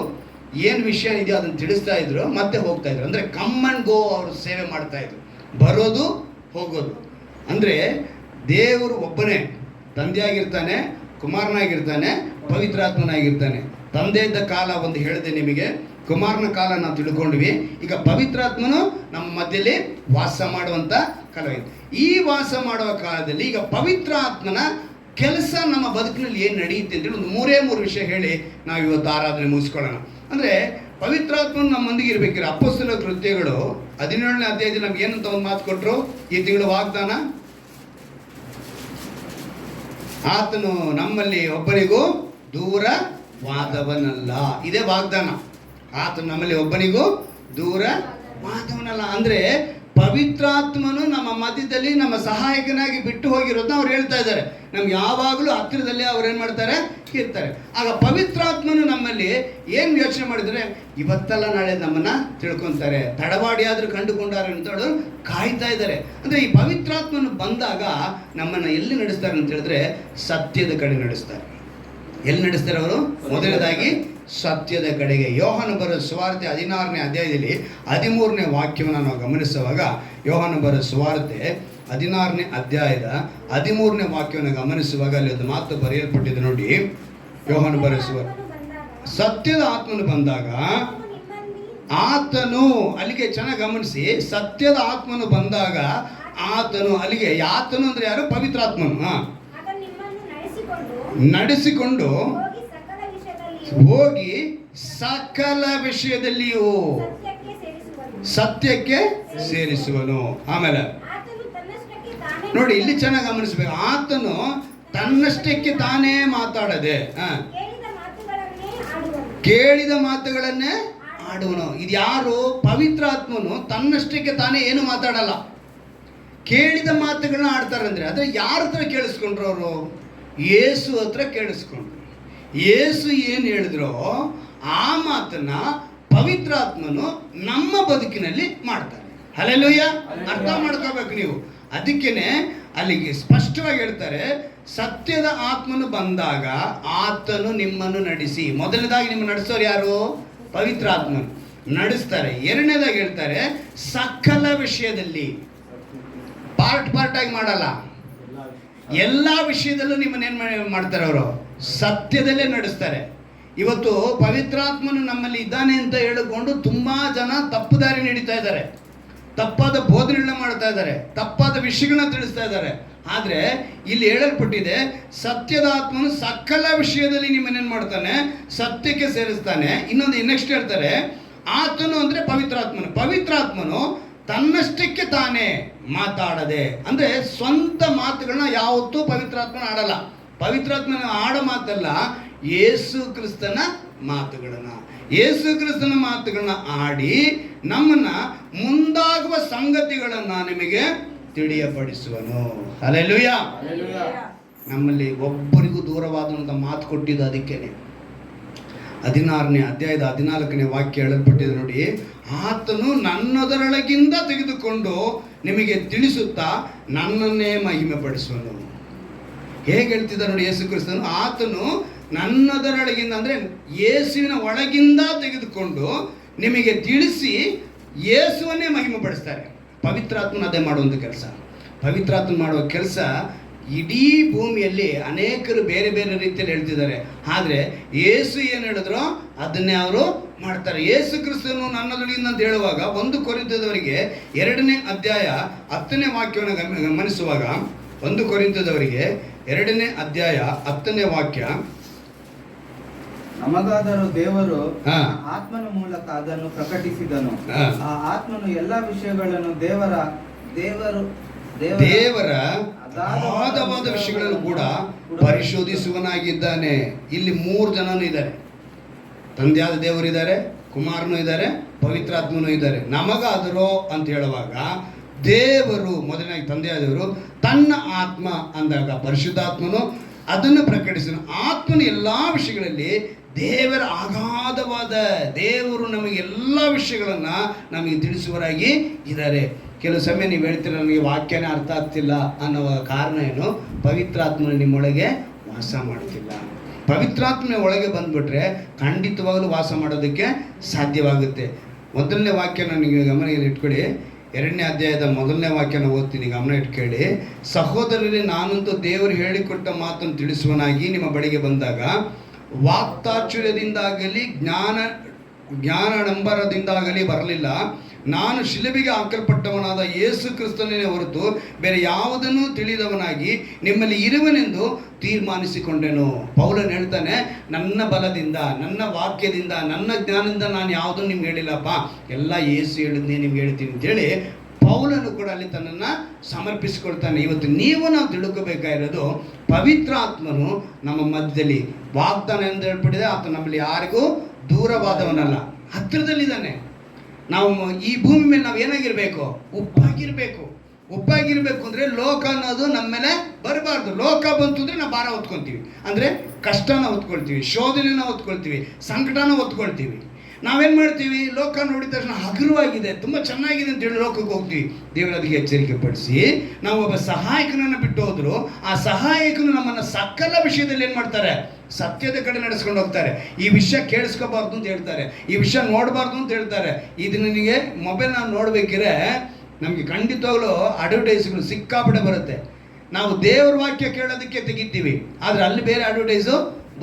ಏನು ವಿಷಯ ಇದೆಯೋ ಅದನ್ನು ತಿಳಿಸ್ತಾ ಇದ್ರು, ಮತ್ತೆ ಹೋಗ್ತಾ ಇದ್ರು. ಅಂದರೆ ಕಮ್ ಅಂಡ್ ಗೋ ಅವರು ಸೇವೆ ಮಾಡ್ತಾ ಇದ್ರು, ಬರೋದು ಹೋಗೋದು. ಅಂದರೆ ದೇವರು ಒಬ್ಬನೇ, ತಂದೆಯಾಗಿರ್ತಾನೆ, ಕುಮಾರನಾಗಿರ್ತಾನೆ, ಪವಿತ್ರಾತ್ಮನಾಗಿರ್ತಾನೆ. ತಂದೆ ಇದ್ದ ಕಾಲ ಒಂದು ಹೇಳಿದೆ ನಿಮಗೆ, ಕುಮಾರನ ಕಾಲ ನಾವು ತಿಳ್ಕೊಂಡ್ವಿ. ಈಗ ಪವಿತ್ರಾತ್ಮನು ನಮ್ಮ ಮಧ್ಯದಲ್ಲಿ ವಾಸ ಮಾಡುವಂಥ ಕಾಲವಾಗಿದೆ. ಈ ವಾಸ ಮಾಡುವ ಕಾಲದಲ್ಲಿ ಈಗ ಪವಿತ್ರಾತ್ಮನ ಕೆಲಸ ನಮ್ಮ ಬದುಕಿನಲ್ಲಿ ಏನು ನಡೆಯುತ್ತೆ ಅಂತೇಳಿ ಒಂದು ಮೂರು ವಿಷಯ ಹೇಳಿ ನಾವು ಇವತ್ತು ಆರಾಧನೆ ಮುಗಿಸ್ಕೊಳ್ಳೋಣ. ಅಂದರೆ ಪವಿತ್ರಾತ್ಮನು ನಮ್ಮೊಂದಿಗೆ ಇರಬೇಕಿರ. ಅಪೊಸ್ತಲ ಕೃತ್ಯಗಳು 17ನೇ ಅಧ್ಯಾಯದಲ್ಲಿ ನಮ್ಗೆ ಏನಂತ ಒಂದು ಮಾತು ಕೊಟ್ಟರು, ಈ ತಿಂಗಳು ವಾಗ್ದಾನ, ಆತನು ನಮ್ಮಲ್ಲಿ ಒಬ್ಬರಿಗೂ ದೂರವಾದವನಲ್ಲ. ಇದೇ ವಾಗ್ದಾನ, ಆತನು ನಮ್ಮಲ್ಲಿ ಒಬ್ಬನಿಗೂ ದೂರವಾದವನಲ್ಲ. ಅಂದರೆ ಪವಿತ್ರಾತ್ಮನು ನಮ್ಮ ಮಧ್ಯದಲ್ಲಿ ನಮ್ಮ ಸಹಾಯಕನಾಗಿ ಬಿಟ್ಟು ಹೋಗಿರೋದನ್ನ ಅವ್ರು ಹೇಳ್ತಾ ಇದ್ದಾರೆ. ನಮ್ಗೆ ಯಾವಾಗಲೂ ಹತ್ತಿರದಲ್ಲಿ ಅವ್ರು ಏನು ಮಾಡ್ತಾರೆ, ಇರ್ತಾರೆ. ಆಗ ಪವಿತ್ರಾತ್ಮನು ನಮ್ಮಲ್ಲಿ ಏನು ಯೋಚನೆ ಮಾಡಿದರೆ, ಇವತ್ತಲ್ಲ ನಾಳೆ ನಮ್ಮನ್ನ ತಿಳ್ಕೊತಾರೆ, ತಡವಾಡಿ ಆದರೂ ಕಂಡುಕೊಂಡಾರೆ ಅಂತ ಹೇಳೋರು ಕಾಯ್ತಾ ಇದ್ದಾರೆ. ಅಂದರೆ ಈ ಪವಿತ್ರಾತ್ಮನು ಬಂದಾಗ ನಮ್ಮನ್ನು ಎಲ್ಲಿ ನಡೆಸ್ತಾರೆ ಅಂತ ಹೇಳಿದ್ರೆ, ಸತ್ಯದ ಕಡೆ ನಡೆಸ್ತಾರೆ. ಎಲ್ಲಿ ನಡೆಸ್ತಾರೆ ಅವರು? ಮೊದಲನೇದಾಗಿ ಸತ್ಯದ ಕಡೆಗೆ. ಯೋಹಾನ ಬರೋ ಸುವಾರ್ತೆ 16ನೇ ಅಧ್ಯಾಯದಲ್ಲಿ 13ನೇ ವಾಕ್ಯವನ್ನು ನಾವು ಗಮನಿಸುವಾಗ, ಯೋಹಾನ ಬರೋ ಸುವಾರ್ತೆ 16ನೇ ಅಧ್ಯಾಯದ 13ನೇ ವಾಕ್ಯವನ್ನು ಗಮನಿಸುವಾಗ ಅಲ್ಲಿ ಒಂದು ಮಾತು ಬರೆಯಲ್ಪಟ್ಟಿದೆ ನೋಡಿ. ಯೋಹಾನ ಬರೋ ಸುವಾರ್ತೆ, ಸತ್ಯದ ಆತ್ಮನು ಬಂದಾಗ ಆತನು, ಅಲ್ಲಿಗೆ ಚೆನ್ನಾಗಿ ಗಮನಿಸಿ, ಸತ್ಯದ ಆತ್ಮನು ಬಂದಾಗ ಆತನು, ಅಲ್ಲಿಗೆ ಆತನು ಅಂದ್ರೆ ಯಾರು? ಪವಿತ್ರಾತ್ಮನು. ನಡೆಸಿಕೊಂಡು ಹೋಗಿ ಸಕಲ ವಿಷಯದಲ್ಲಿಯೂ ಸತ್ಯಕ್ಕೆ ಸೇರಿಸುವನು. ಆಮೇಲೆ ನೋಡಿ, ಇಲ್ಲಿ ಚೆನ್ನಾಗಿ ಗಮನಿಸಬೇಕು. ಆತನು ತನ್ನಷ್ಟಕ್ಕೆ ತಾನೇ ಮಾತಾಡದೆ ಕೇಳಿದ ಮಾತುಗಳನ್ನೇ ಆಡುವನು. ಇದು ಯಾರು? ಪವಿತ್ರಾತ್ಮನು ತನ್ನಷ್ಟಕ್ಕೆ ತಾನೇ ಏನು ಮಾತಾಡಲ್ಲ, ಕೇಳಿದ ಮಾತುಗಳನ್ನ ಆಡ್ತಾರಂದ್ರೆ, ಆದರೆ ಯಾರ ಹತ್ರ ಕೇಳಿಸ್ಕೊಂಡ್ರು ಅವರು? ಯೇಸು ಹತ್ರ ಕೇಳಿಸ್ಕೊಂಡ್ರು. ಯೇಸು ಏನು ಹೇಳಿದ್ರೋ ಆ ಮಾತನ್ನ ಪವಿತ್ರಾತ್ಮನು ನಮ್ಮ ಬದುಕಿನಲ್ಲಿ ಮಾಡ್ತಾರೆ. ಹಲ್ಲೆಲೂಯಾ. ಅರ್ಥ ಮಾಡ್ಕೋಬೇಕು ನೀವು. ಅದಕ್ಕೇನೆ ಅಲ್ಲಿಗೆ ಸ್ಪಷ್ಟವಾಗಿ ಹೇಳ್ತಾರೆ, ಸತ್ಯದ ಆತ್ಮನು ಬಂದಾಗ ಆತನು ನಿಮ್ಮನ್ನು ನಡೆಸಿ. ಮೊದಲನೇದಾಗಿ ನಿಮ್ಮ ನಡೆಸೋರು ಯಾರು? ಪವಿತ್ರಾತ್ಮನು ನಡೆಸ್ತಾರೆ. ಎರಡನೇದಾಗಿ ಹೇಳ್ತಾರೆ, ಸಕಲ ವಿಷಯದಲ್ಲಿ, ಪಾರ್ಟ್ ಆಗಿ ಮಾಡಲ್ಲ, ಎಲ್ಲ ವಿಷಯದಲ್ಲೂ ನಿಮ್ಮನ್ನೇನು ಮಾಡ್ತಾರೆ ಅವರು? ಸತ್ಯದಲ್ಲೇ ನಡೆಸ್ತಾರೆ. ಇವತ್ತು ಪವಿತ್ರಾತ್ಮನು ನಮ್ಮಲ್ಲಿ ಇದ್ದಾನೆ ಅಂತ ಹೇಳಿಕೊಂಡು ತುಂಬಾ ಜನ ತಪ್ಪು ದಾರಿ ನಡೀತಾ ಇದ್ದಾರೆ, ತಪ್ಪಾದ ಬೋಧನೆಗಳನ್ನ ಮಾಡ್ತಾ ಇದ್ದಾರೆ, ತಪ್ಪಾದ ವಿಷಯಗಳನ್ನ ತಿಳಿಸ್ತಾ ಇದ್ದಾರೆ. ಆದರೆ ಇಲ್ಲಿ ಹೇಳಲ್ಪಟ್ಟಿದೆ, ಸತ್ಯದ ಆತ್ಮನು ಸಕಲ ವಿಷಯದಲ್ಲಿ ನಿಮ್ಮನ್ನೇನು ಮಾಡ್ತಾನೆ? ಸತ್ಯಕ್ಕೆ ಸೇರಿಸ್ತಾನೆ. ಇನ್ನೊಂದು ನೆಕ್ಸ್ಟ್ ಹೇಳ್ತಾರೆ, ಆತನು ಅಂದರೆ ಪವಿತ್ರಾತ್ಮನು. ಪವಿತ್ರಾತ್ಮನು ತನ್ನಷ್ಟಕ್ಕೆ ತಾನೇ ಮಾತಾಡದೆ, ಅಂದರೆ ಸ್ವಂತ ಮಾತುಗಳನ್ನ ಯಾವತ್ತೂ ಪವಿತ್ರಾತ್ಮನ ಆಡಲ್ಲ. ಪವಿತ್ರಾತ್ಮನ ಆಡೋ ಮಾತಲ್ಲ, ಯೇಸು ಕ್ರಿಸ್ತನ ಮಾತುಗಳನ್ನ, ಯೇಸು ಕ್ರಿಸ್ತನ ಮಾತುಗಳನ್ನ ಆಡಿ ನಮ್ಮನ್ನ ಮುಂದಾಗುವ ಸಂಗತಿಗಳನ್ನ ನಿಮಗೆ ತಿಳಿಯಪಡಿಸುವನು. ಹಲ್ಲೆಲೂಯಾ. ನಮ್ಮಲ್ಲಿ ಒಬ್ಬರಿಗೂ ದೂರವಾದಂಥ ಮಾತು ಕೊಟ್ಟಿದ್ದು ಅದಕ್ಕೇನೆ. 16ನೇ ಅಧ್ಯಾಯದ 14ನೇ ವಾಕ್ಯ ಹೇಳಲ್ಪಟ್ಟಿದೆ ನೋಡಿ. ಆತನು ನನ್ನದರೊಳಗಿಂದ ತೆಗೆದುಕೊಂಡು ನಿಮಗೆ ತಿಳಿಸುತ್ತಾ ನನ್ನನ್ನೇ ಮಹಿಮೆ ಪಡಿಸುವನು. ಹೇಗೆ ಹೇಳ್ತಿದ್ದ ನೋಡಿ ಯೇಸು ಕ್ರಿಸ್ತನು, ಆತನು ನನ್ನದರೊಳಗಿಂದ ಅಂದರೆ ಯೇಸುವಿನ ಒಳಗಿಂದ ತೆಗೆದುಕೊಂಡು ನಿಮಗೆ ತಿಳಿಸಿ ಯೇಸುವನ್ನೇ ಮಹಿಮೆ ಪಡಿಸ್ತಾರೆ. ಪವಿತ್ರಾತ್ಮನ ಅದೇ ಮಾಡುವಂಥ ಕೆಲಸ. ಪವಿತ್ರಾತ್ಮ ಮಾಡುವ ಕೆಲಸ ಇಡೀ ಭೂಮಿಯಲ್ಲಿ ಅನೇಕರು ಬೇರೆ ಬೇರೆ ರೀತಿಯಲ್ಲಿ ಹೇಳ್ತಿದ್ದಾರೆ. ಆದರೆ ಯೇಸು ಏನು ಹೇಳಿದ್ರೋ ಅದನ್ನೇ ಅವರು ಮಾಡ್ತಾರೆ. ಯೇಸು ಕ್ರಿಸ್ತನು ನನ್ನದೊಳಗಿಂದ ಅಂತ ಹೇಳುವಾಗ 1 ಕೊರಿಂಥದವರಿಗೆ 2ನೇ ಅಧ್ಯಾಯ 10ನೇ ವಾಕ್ಯವನ್ನು ಗಮನಿಸುವಾಗ, 1 ಕೊರಿಂಥದವರಿಗೆ 2ನೇ ಅಧ್ಯಾಯ 10ನೇ ವಾಕ್ಯ, ನಮಗಾದರೂ ದೇವರು ಆತ್ಮನ ಮೂಲಕ ಅದನ್ನು ಪ್ರಕಟಿಸಿದನು. ಆ ಆತ್ಮನು ಎಲ್ಲ ವಿಷಯಗಳನ್ನು ದೇವರ ಅಗಾಧವಾದ ವಿಷಯಗಳನ್ನು ಕೂಡ ಪರಿಶೋಧಿಸುವನಾಗಿದ್ದಾನೆ. ಇಲ್ಲಿ 3 ಜನನು ಇದ್ದಾರೆ. ತಂದೆಯಾದ ದೇವರಿದ್ದಾರೆ, ಕುಮಾರನು ಇದ್ದಾರೆ, ಪವಿತ್ರಾತ್ಮನು ಇದ್ದಾರೆ. ನಮಗಾದರೋ ಅಂತ ಹೇಳುವಾಗ ದೇವರು ಮೊದಲನಾಗಿ ತಂದೆಯಾದವರು ತನ್ನ ಆತ್ಮ ಅಂದಾಗ ಪರಿಶುದ್ಧಾತ್ಮನು ಅದನ್ನು ಪ್ರಕಟಿಸನು. ಆತ್ಮನ ಎಲ್ಲ ವಿಷಯಗಳಲ್ಲಿ ದೇವರ ಅಗಾಧವಾದ, ದೇವರು ನಮಗೆ ಎಲ್ಲ ವಿಷಯಗಳನ್ನು ನಮಗೆ ತಿಳಿಸುವರಾಗಿ ಇದ್ದಾರೆ. ಕೆಲವು ಸಮಯ ನೀವು ಹೇಳ್ತೀರ ನನಗೆ ವಾಕ್ಯನೇ ಅರ್ಥ ಆಗ್ತಿಲ್ಲ ಅನ್ನೋ ಕಾರಣ ಏನು? ಪವಿತ್ರಾತ್ಮನು ನಿಮ್ಮೊಳಗೆ ವಾಸ ಮಾಡ್ತಿಲ್ಲ. ಪವಿತ್ರಾತ್ಮನೆ ಒಳಗೆ ಬಂದ್ಬಿಟ್ರೆ ಖಂಡಿತವಾಗಲೂ ವಾಸ ಮಾಡೋದಕ್ಕೆ ಸಾಧ್ಯವಾಗುತ್ತೆ. ಮೊದಲನೇ ವಾಕ್ಯ ನನಗೆ ಗಮನದಲ್ಲಿ ಇಟ್ಕೊಳ್ಳಿ. 2ನೇ ಅಧ್ಯಾಯದ 1ನೇ ವಾಕ್ಯನ ಓದ್ತೀನಿ, ಗಮನ ಇಟ್ಕೊಳ್ಳಿ. ಸಹೋದರರೇ, ನಾನಂತೂ ದೇವರು ಹೇಳಿಕೊಟ್ಟ ಮಾತನ್ನು ತಿಳಿಸುವನಾಗಿ ನಿಮ್ಮ ಬಳಿಗೆ ಬಂದಾಗ ವಾಕ್ತಾಚುರ್ಯದಿಂದಾಗಲಿ ಜ್ಞಾನಡಂಬರದಿಂದಾಗಲಿ ಬರಲಿಲ್ಲ. ನಾನು ಶಿಲುಬೆಗೆ ಹಾಕಲ್ಪಟ್ಟವನಾದ ಯೇಸು ಕ್ರಿಸ್ತನೇ ಹೊರತು ಬೇರೆ ಯಾವುದನ್ನೂ ತಿಳಿದವನಾಗಿ ನಿಮ್ಮಲ್ಲಿ ಇರುವನೆಂದು ತೀರ್ಮಾನಿಸಿಕೊಂಡೆನು. ಪೌಲನು ಹೇಳ್ತಾನೆ, ನನ್ನ ಬಲದಿಂದ, ನನ್ನ ವಾಕ್ಯದಿಂದ, ನನ್ನ ಜ್ಞಾನದಿಂದ ನಾನು ಯಾವುದನ್ನು ನಿಮ್ಗೆ ಹೇಳಿಲ್ಲಪ್ಪ, ಎಲ್ಲ ಯೇಸು ಹೇಳಿದ್ನೇ ನಿಮ್ಗೆ ಹೇಳ್ತೀನಿ ಅಂತೇಳಿ ಪೌಲನು ಕೂಡ ಅಲ್ಲಿ ತನ್ನನ್ನು ಸಮರ್ಪಿಸಿಕೊಳ್ತಾನೆ. ಇವತ್ತು ನಾವು ತಿಳ್ಕೋಬೇಕಾಗಿರೋದು, ಪವಿತ್ರ ಆತ್ಮನು ನಮ್ಮ ಮಧ್ಯದಲ್ಲಿ ವಾಗ್ದಾನ ಎಂದು ಹೇಳ್ಬಿಟ್ಟಿದೆ. ಆತ ನಮ್ಮಲ್ಲಿ ಯಾರಿಗೂ ದೂರವಾದವನಲ್ಲ, ಹತ್ತಿರದಲ್ಲಿದ್ದಾನೆ. ನಾವು ಈ ಭೂಮಿ ಮೇಲೆ ನಾವು ಏನಾಗಿರ್ಬೇಕು? ಉಪ್ಪಾಗಿರ್ಬೇಕು ಅಂದರೆ ಲೋಕ ಅನ್ನೋದು ನಮ್ಮ ಮೇಲೆ ಬರಬಾರ್ದು. ಲೋಕ ಬಂತು ಅಂದರೆ ನಾವು ಭಾರ ಹೊತ್ಕೊಳ್ತೀವಿ, ಅಂದರೆ ಕಷ್ಟನ ಹೊತ್ಕೊಳ್ತೀವಿ, ಶೋಧನೆನ ಹೊತ್ಕೊಳ್ತೀವಿ, ಸಂಕಟನ ಹೊತ್ಕೊಳ್ತೀವಿ. ನಾವೇನು ಮಾಡ್ತೀವಿ? ಲೋಕ ನೋಡಿದ ತಕ್ಷಣ ಹಗುರವಾಗಿದೆ, ತುಂಬ ಚೆನ್ನಾಗಿದೆ ಅಂತೇಳಿ ಲೋಕಕ್ಕೆ ಹೋಗ್ತೀವಿ. ದೇವರು ಅದಕ್ಕೆ ಎಚ್ಚರಿಕೆ ಪಡಿಸಿ ನಾವು ಒಬ್ಬ ಸಹಾಯಕನನ್ನು ಬಿಟ್ಟು ಹೋದ್ರು, ಆ ಸಹಾಯಕನು ನಮ್ಮನ್ನು ಸಕಲ ವಿಷಯದಲ್ಲಿ ಏನು ಮಾಡ್ತಾರೆ? ಸತ್ಯದ ಕಡೆ ನಡೆಸ್ಕೊಂಡು ಹೋಗ್ತಾರೆ. ಈ ವಿಷಯ ಕೇಳಿಸ್ಕೋಬಾರ್ದು ಅಂತ ಹೇಳ್ತಾರೆ, ಈ ವಿಷಯ ನೋಡಬಾರ್ದು ಅಂತ ಹೇಳ್ತಾರೆ. ಇದು ನಿನಗೆ ಮೊಬೈಲ್ ನಾವು ನೋಡಬೇಕಿದ್ರೆ ನಮಗೆ ಖಂಡಿತವಾಗ್ಲೂ ಅಡ್ವರ್ಟೈಸ್ಗಳು ಸಿಕ್ಕಾಪಟ್ಟೆ ಬರುತ್ತೆ. ನಾವು ದೇವ್ರ ವಾಕ್ಯ ಕೇಳೋದಕ್ಕೆ ತೆಗಿತೀವಿ, ಆದರೆ ಅಲ್ಲಿ ಬೇರೆ ಅಡ್ವರ್ಟೈಸು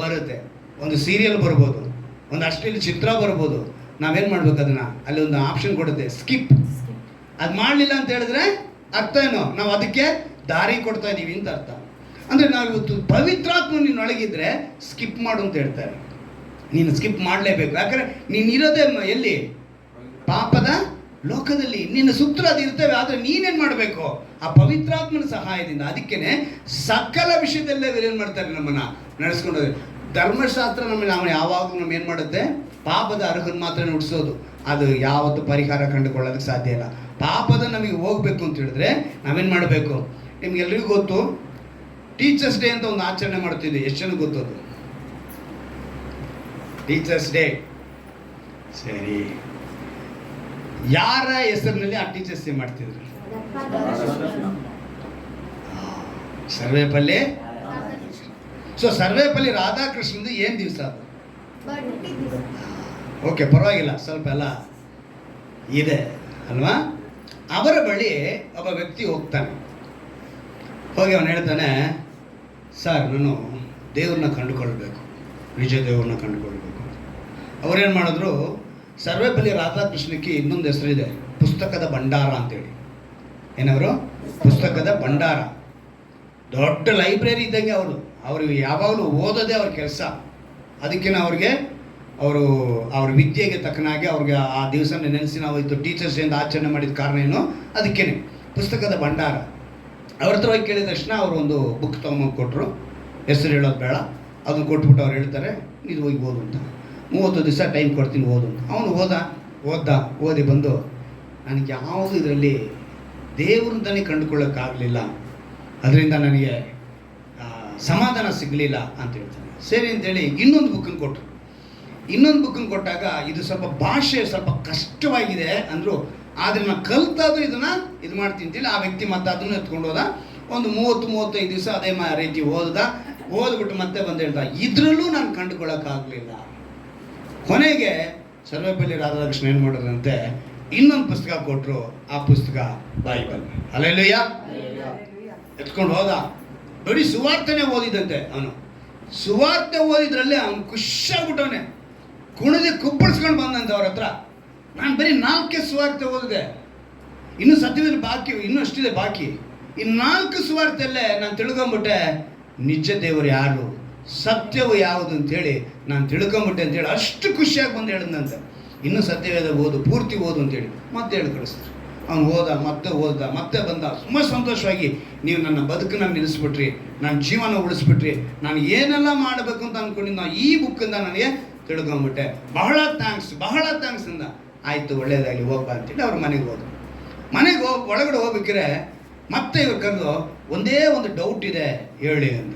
ಬರುತ್ತೆ. ಒಂದು ಸೀರಿಯಲ್ ಬರ್ಬೋದು, ಒಂದು ಅಶ್ಲೀಲ ಚಿತ್ರ ಬರ್ಬೋದು. ನಾವೇನು ಮಾಡ್ಬೇಕು? ಅದನ್ನು ಅಲ್ಲಿ ಒಂದು ಆಪ್ಷನ್ ಕೊಡುತ್ತೆ, ಸ್ಕಿಪ್. ಅದು ಮಾಡಲಿಲ್ಲ ಅಂತ ಹೇಳಿದ್ರೆ ಅರ್ಥ ಏನು? ನಾವು ಅದಕ್ಕೆ ದಾರಿ ಕೊಡ್ತಾ ಇದ್ದೀವಿ ಅಂತ ಅರ್ಥ. ಅಂದರೆ ನಾವು ಇವತ್ತು ಪವಿತ್ರಾತ್ಮ ನಿನ್ನೊಳಗಿದ್ರೆ ಸ್ಕಿಪ್ ಮಾಡು ಅಂತ ಹೇಳ್ತಾರೆ. ನೀನು ಸ್ಕಿಪ್ ಮಾಡಲೇಬೇಕು. ಯಾಕಂದರೆ ನೀನು ಇರೋದೇ ಎಲ್ಲಿ? ಪಾಪದ ಲೋಕದಲ್ಲಿ. ನಿನ್ನ ಸುತ್ತಲೂ ಅದು ಇರ್ತವೆ, ಆದರೆ ನೀನೇನು ಮಾಡಬೇಕು? ಆ ಪವಿತ್ರಾತ್ಮನ ಸಹಾಯದಿಂದ. ಅದಕ್ಕೇ ಸಕಲ ವಿಷಯದಲ್ಲೇ ಏನು ಮಾಡ್ತಾರೆ? ನಮ್ಮನ್ನು ನಡೆಸ್ಕೊಂಡು ಧರ್ಮಶಾಸ್ತ್ರ ನಾವು ಯಾವಾಗಲೂ ನಮ್ಮ ಏನು ಮಾಡುತ್ತೆ? ಪಾಪದ ಅರ್ಹನ ಮಾತ್ರ ನುಡಿಸೋದು. ಅದು ಯಾವತ್ತೂ ಪರಿಹಾರ ಕಂಡುಕೊಳ್ಳೋದಕ್ಕೆ ಸಾಧ್ಯ ಇಲ್ಲ. ಪಾಪದ ನಮಗೆ ಹೋಗ್ಬೇಕು ಅಂತ ಹೇಳಿದ್ರೆ ನಾವೇನು ಮಾಡಬೇಕು? ನಿಮ್ಗೆಲ್ರಿಗೂ ಗೊತ್ತು, ಟೀಚರ್ಸ್ ಡೇ ಅಂತ ಒಂದು ಆಚರಣೆ ಮಾಡ್ತಿದ್ವಿ. ಎಷ್ಟು ಜನ ಗೊತ್ತದು? Teachers day. ಸರಿ, ಯಾರ ಹೆಸರಿನಲ್ಲಿ ಆ ಟೀಚರ್ಸ್ ಡೇ ಮಾಡ್ತಿದ್ರು? ಸರ್ವೇಪಲ್ಲಿ. ಸೊ ಸರ್ವೇಪಲ್ಲಿ ರಾಧಾಕೃಷ್ಣಂದು ಏನು ದಿವಸ ಅದು? ಓಕೆ, ಪರವಾಗಿಲ್ಲ, ಸ್ವಲ್ಪ ಎಲ್ಲ ಇದೆ ಅಲ್ವಾ? ಅವರ ಬಳಿ ಒಬ್ಬ ವ್ಯಕ್ತಿ ಹೋಗ್ತಾನೆ. ಹೋಗಿ ಅವನು ಹೇಳ್ತಾನೆ, ಸರ್, ನಾನು ದೇವ್ರನ್ನ ಕಂಡುಕೊಳ್ಬೇಕು, ನಿಜ ದೇವ್ರನ್ನ ಕಂಡುಕೊಳ್ಬೇಕು. ಅವರೇನು ಮಾಡಿದ್ರು? ಸರ್ವೇಪಲ್ಲಿ ರಾಧಾಕೃಷ್ಣಕ್ಕೆ ಇನ್ನೊಂದು ಹೆಸರಿದೆ, ಪುಸ್ತಕದ ಭಂಡಾರ ಅಂತೇಳಿ. ಏನವರು? ಪುಸ್ತಕದ ಭಂಡಾರ. ದೊಡ್ಡ ಲೈಬ್ರರಿ ಇದ್ದಂಗೆ ಅವ್ರಿಗೆ ಯಾವಾಗಲೂ ಓದೋದೇ ಅವ್ರ ಕೆಲಸ. ಅದಕ್ಕೆ ಅವ್ರ ವಿದ್ಯೆಗೆ ತಕ್ಕನಾಗಿ ಅವ್ರಿಗೆ ಆ ದಿವಸ ನೆನೆಸಿ ನಾವು ಇದು ಟೀಚರ್ಸ್ ಎಂದು ಆಚರಣೆ ಮಾಡಿದ ಕಾರಣ ಏನು? ಅದಕ್ಕೇನೆ ಪುಸ್ತಕದ ಭಂಡಾರ. ಅವ್ರ ಹತ್ರ ಹೋಗಿ ಕೇಳಿದ ತಕ್ಷಣ ಅವರು ಒಂದು ಬುಕ್ ತೊಗೊಂಬಂದು ಕೊಟ್ಟರು. ಹೆಸರು ಹೇಳೋದು ಬೇಡ, ಅದನ್ನು ಕೊಟ್ಬಿಟ್ಟು ಅವ್ರು ಹೇಳ್ತಾರೆ, ಇದು ಹೋಗಿ ಓದು ಅಂತ. 30 ದಿವಸ ಟೈಮ್ ಕೊಡ್ತೀನಿ, ಓದು ಅಂತ. ಅವನು ಓದಿ ಬಂದು, ನನಗೆ ಯಾವುದು ಇದರಲ್ಲಿ ದೇವ್ರಂತಾನೆ ಕಂಡುಕೊಳ್ಳೋಕ್ಕಾಗಲಿಲ್ಲ, ಅದರಿಂದ ನನಗೆ ಸಮಾಧಾನ ಸಿಗಲಿಲ್ಲ ಅಂತ ಹೇಳ್ತಾನೆ. ಸರಿ ಅಂತೇಳಿ ಇನ್ನೊಂದು ಬುಕ್ಕನ್ನು ಕೊಟ್ಟರು. ಇನ್ನೊಂದು ಬುಕ್ಕನ್ನು ಕೊಟ್ಟಾಗ, ಇದು ಸ್ವಲ್ಪ ಭಾಷೆ ಸ್ವಲ್ಪ ಕಷ್ಟವಾಗಿದೆ ಅಂದರು, ಆದರೆ ನಾನು ಕಲ್ತಾದರೂ ಇದನ್ನು ಇದು ಮಾಡ್ತೀನಿ ಅಂತೇಳಿ ಆ ವ್ಯಕ್ತಿ ಮತ್ತೆ ಅದನ್ನು ಎತ್ಕೊಂಡು ಹೋದ. ಒಂದು 30-35 ದಿವಸ ಅದೇ ರೀತಿ ಓದ್ಬಿಟ್ಟು ಮತ್ತೆ ಬಂದು ಹೇಳ್ದ, ಇದರಲ್ಲೂ ನಾನು ಕಂಡುಕೊಳ್ಳೋಕ್ಕಾಗಲಿಲ್ಲ. ಕೊನೆಗೆ ಸರ್ವೇಪಲ್ಲಿ ರಾಧಾಕೃಷ್ಣ ಏನು ಮಾಡಿದ್ರಂತೆ, ಇನ್ನೊಂದು ಪುಸ್ತಕ ಕೊಟ್ಟರು. ಆ ಪುಸ್ತಕ ಬೈಬಲ್. ಹಲ್ಲೆಲೂಯಾ. ಎತ್ಕೊಂಡು ಹೋದ. ಬರೀ ಸುವಾರ್ತೆನೇ ಓದಿದಂತೆ ಅವನು. ಸುವಾರ್ತೆ ಓದಿದ್ರಲ್ಲಿ ಅವನು ಖುಷಿಯಾಗ್ಬಿಟ್ಟವನೆ, ಕುಣಿದು ಕುಪ್ಪಳಿಸ್ಕೊಂಡು ಬಂದಂತೆ ಅವ್ರ ಹತ್ರ. ನಾನು ಬರೀ 4 ಸುವಾರ್ತೆ ಓದಿದೆ, ಇನ್ನೂ ಸತ್ಯದಲ್ಲಿ ಬಾಕಿ, ಇನ್ನೂ ಅಷ್ಟಿದೆ ಬಾಕಿ. ಈ 4 ಸುವಾರ್ತೆಯಲ್ಲೇ ನಾನು ತಿಳ್ಕೊಂಬಿಟ್ಟೆ ನಿಜ ದೇವರು ಯಾರು, ಸತ್ಯವು ಯಾವುದು ಅಂತೇಳಿ ನಾನು ತಿಳ್ಕೊಂಬಿಟ್ಟೆ ಅಂತೇಳಿ ಅಷ್ಟು ಖುಷಿಯಾಗಿ ಬಂದು ಹೇಳಿದಂತೆ. ಇನ್ನೂ ಸತ್ಯವೇದ ಓದು, ಪೂರ್ತಿ ಓದು ಅಂತೇಳಿ ಮತ್ತೆ ಹೇಳಿ ಕಳಿಸ್ತಾರೆ. ಅವನು ಮತ್ತೆ ಬಂದ. ತುಂಬ ಸಂತೋಷವಾಗಿ, ನೀವು ನನ್ನ ಬದುಕನ್ನು ನಿಲ್ಲಿಸ್ಬಿಟ್ರಿ, ನನ್ನ ಜೀವನ ಉಳಿಸ್ಬಿಟ್ರಿ, ನಾನು ಏನೆಲ್ಲ ಮಾಡಬೇಕು ಅಂತ ಅಂದ್ಕೊಂಡಿದ್ದು ಈ ಬುಕ್ಕಿಂದ ನನಗೆ ತಿಳ್ಕೊಂಬಿಟ್ಟೆ, ಬಹಳ ಥ್ಯಾಂಕ್ಸ್ ಅಂದ. ಆಯಿತು, ಒಳ್ಳೇದಾಗಲಿ, ಹೋಗ್ಬಾ ಅಂತೇಳಿ ಅವ್ರ ಮನೆಗೆ ಒಳಗಡೆ ಹೋಗ್ಬೇಕಿದ್ರೆ ಮತ್ತೆ ಇವ್ರು ಕರೆದು, ಒಂದೇ ಒಂದು ಡೌಟ್ ಇದೆ ಹೇಳಿ ಅಂತ.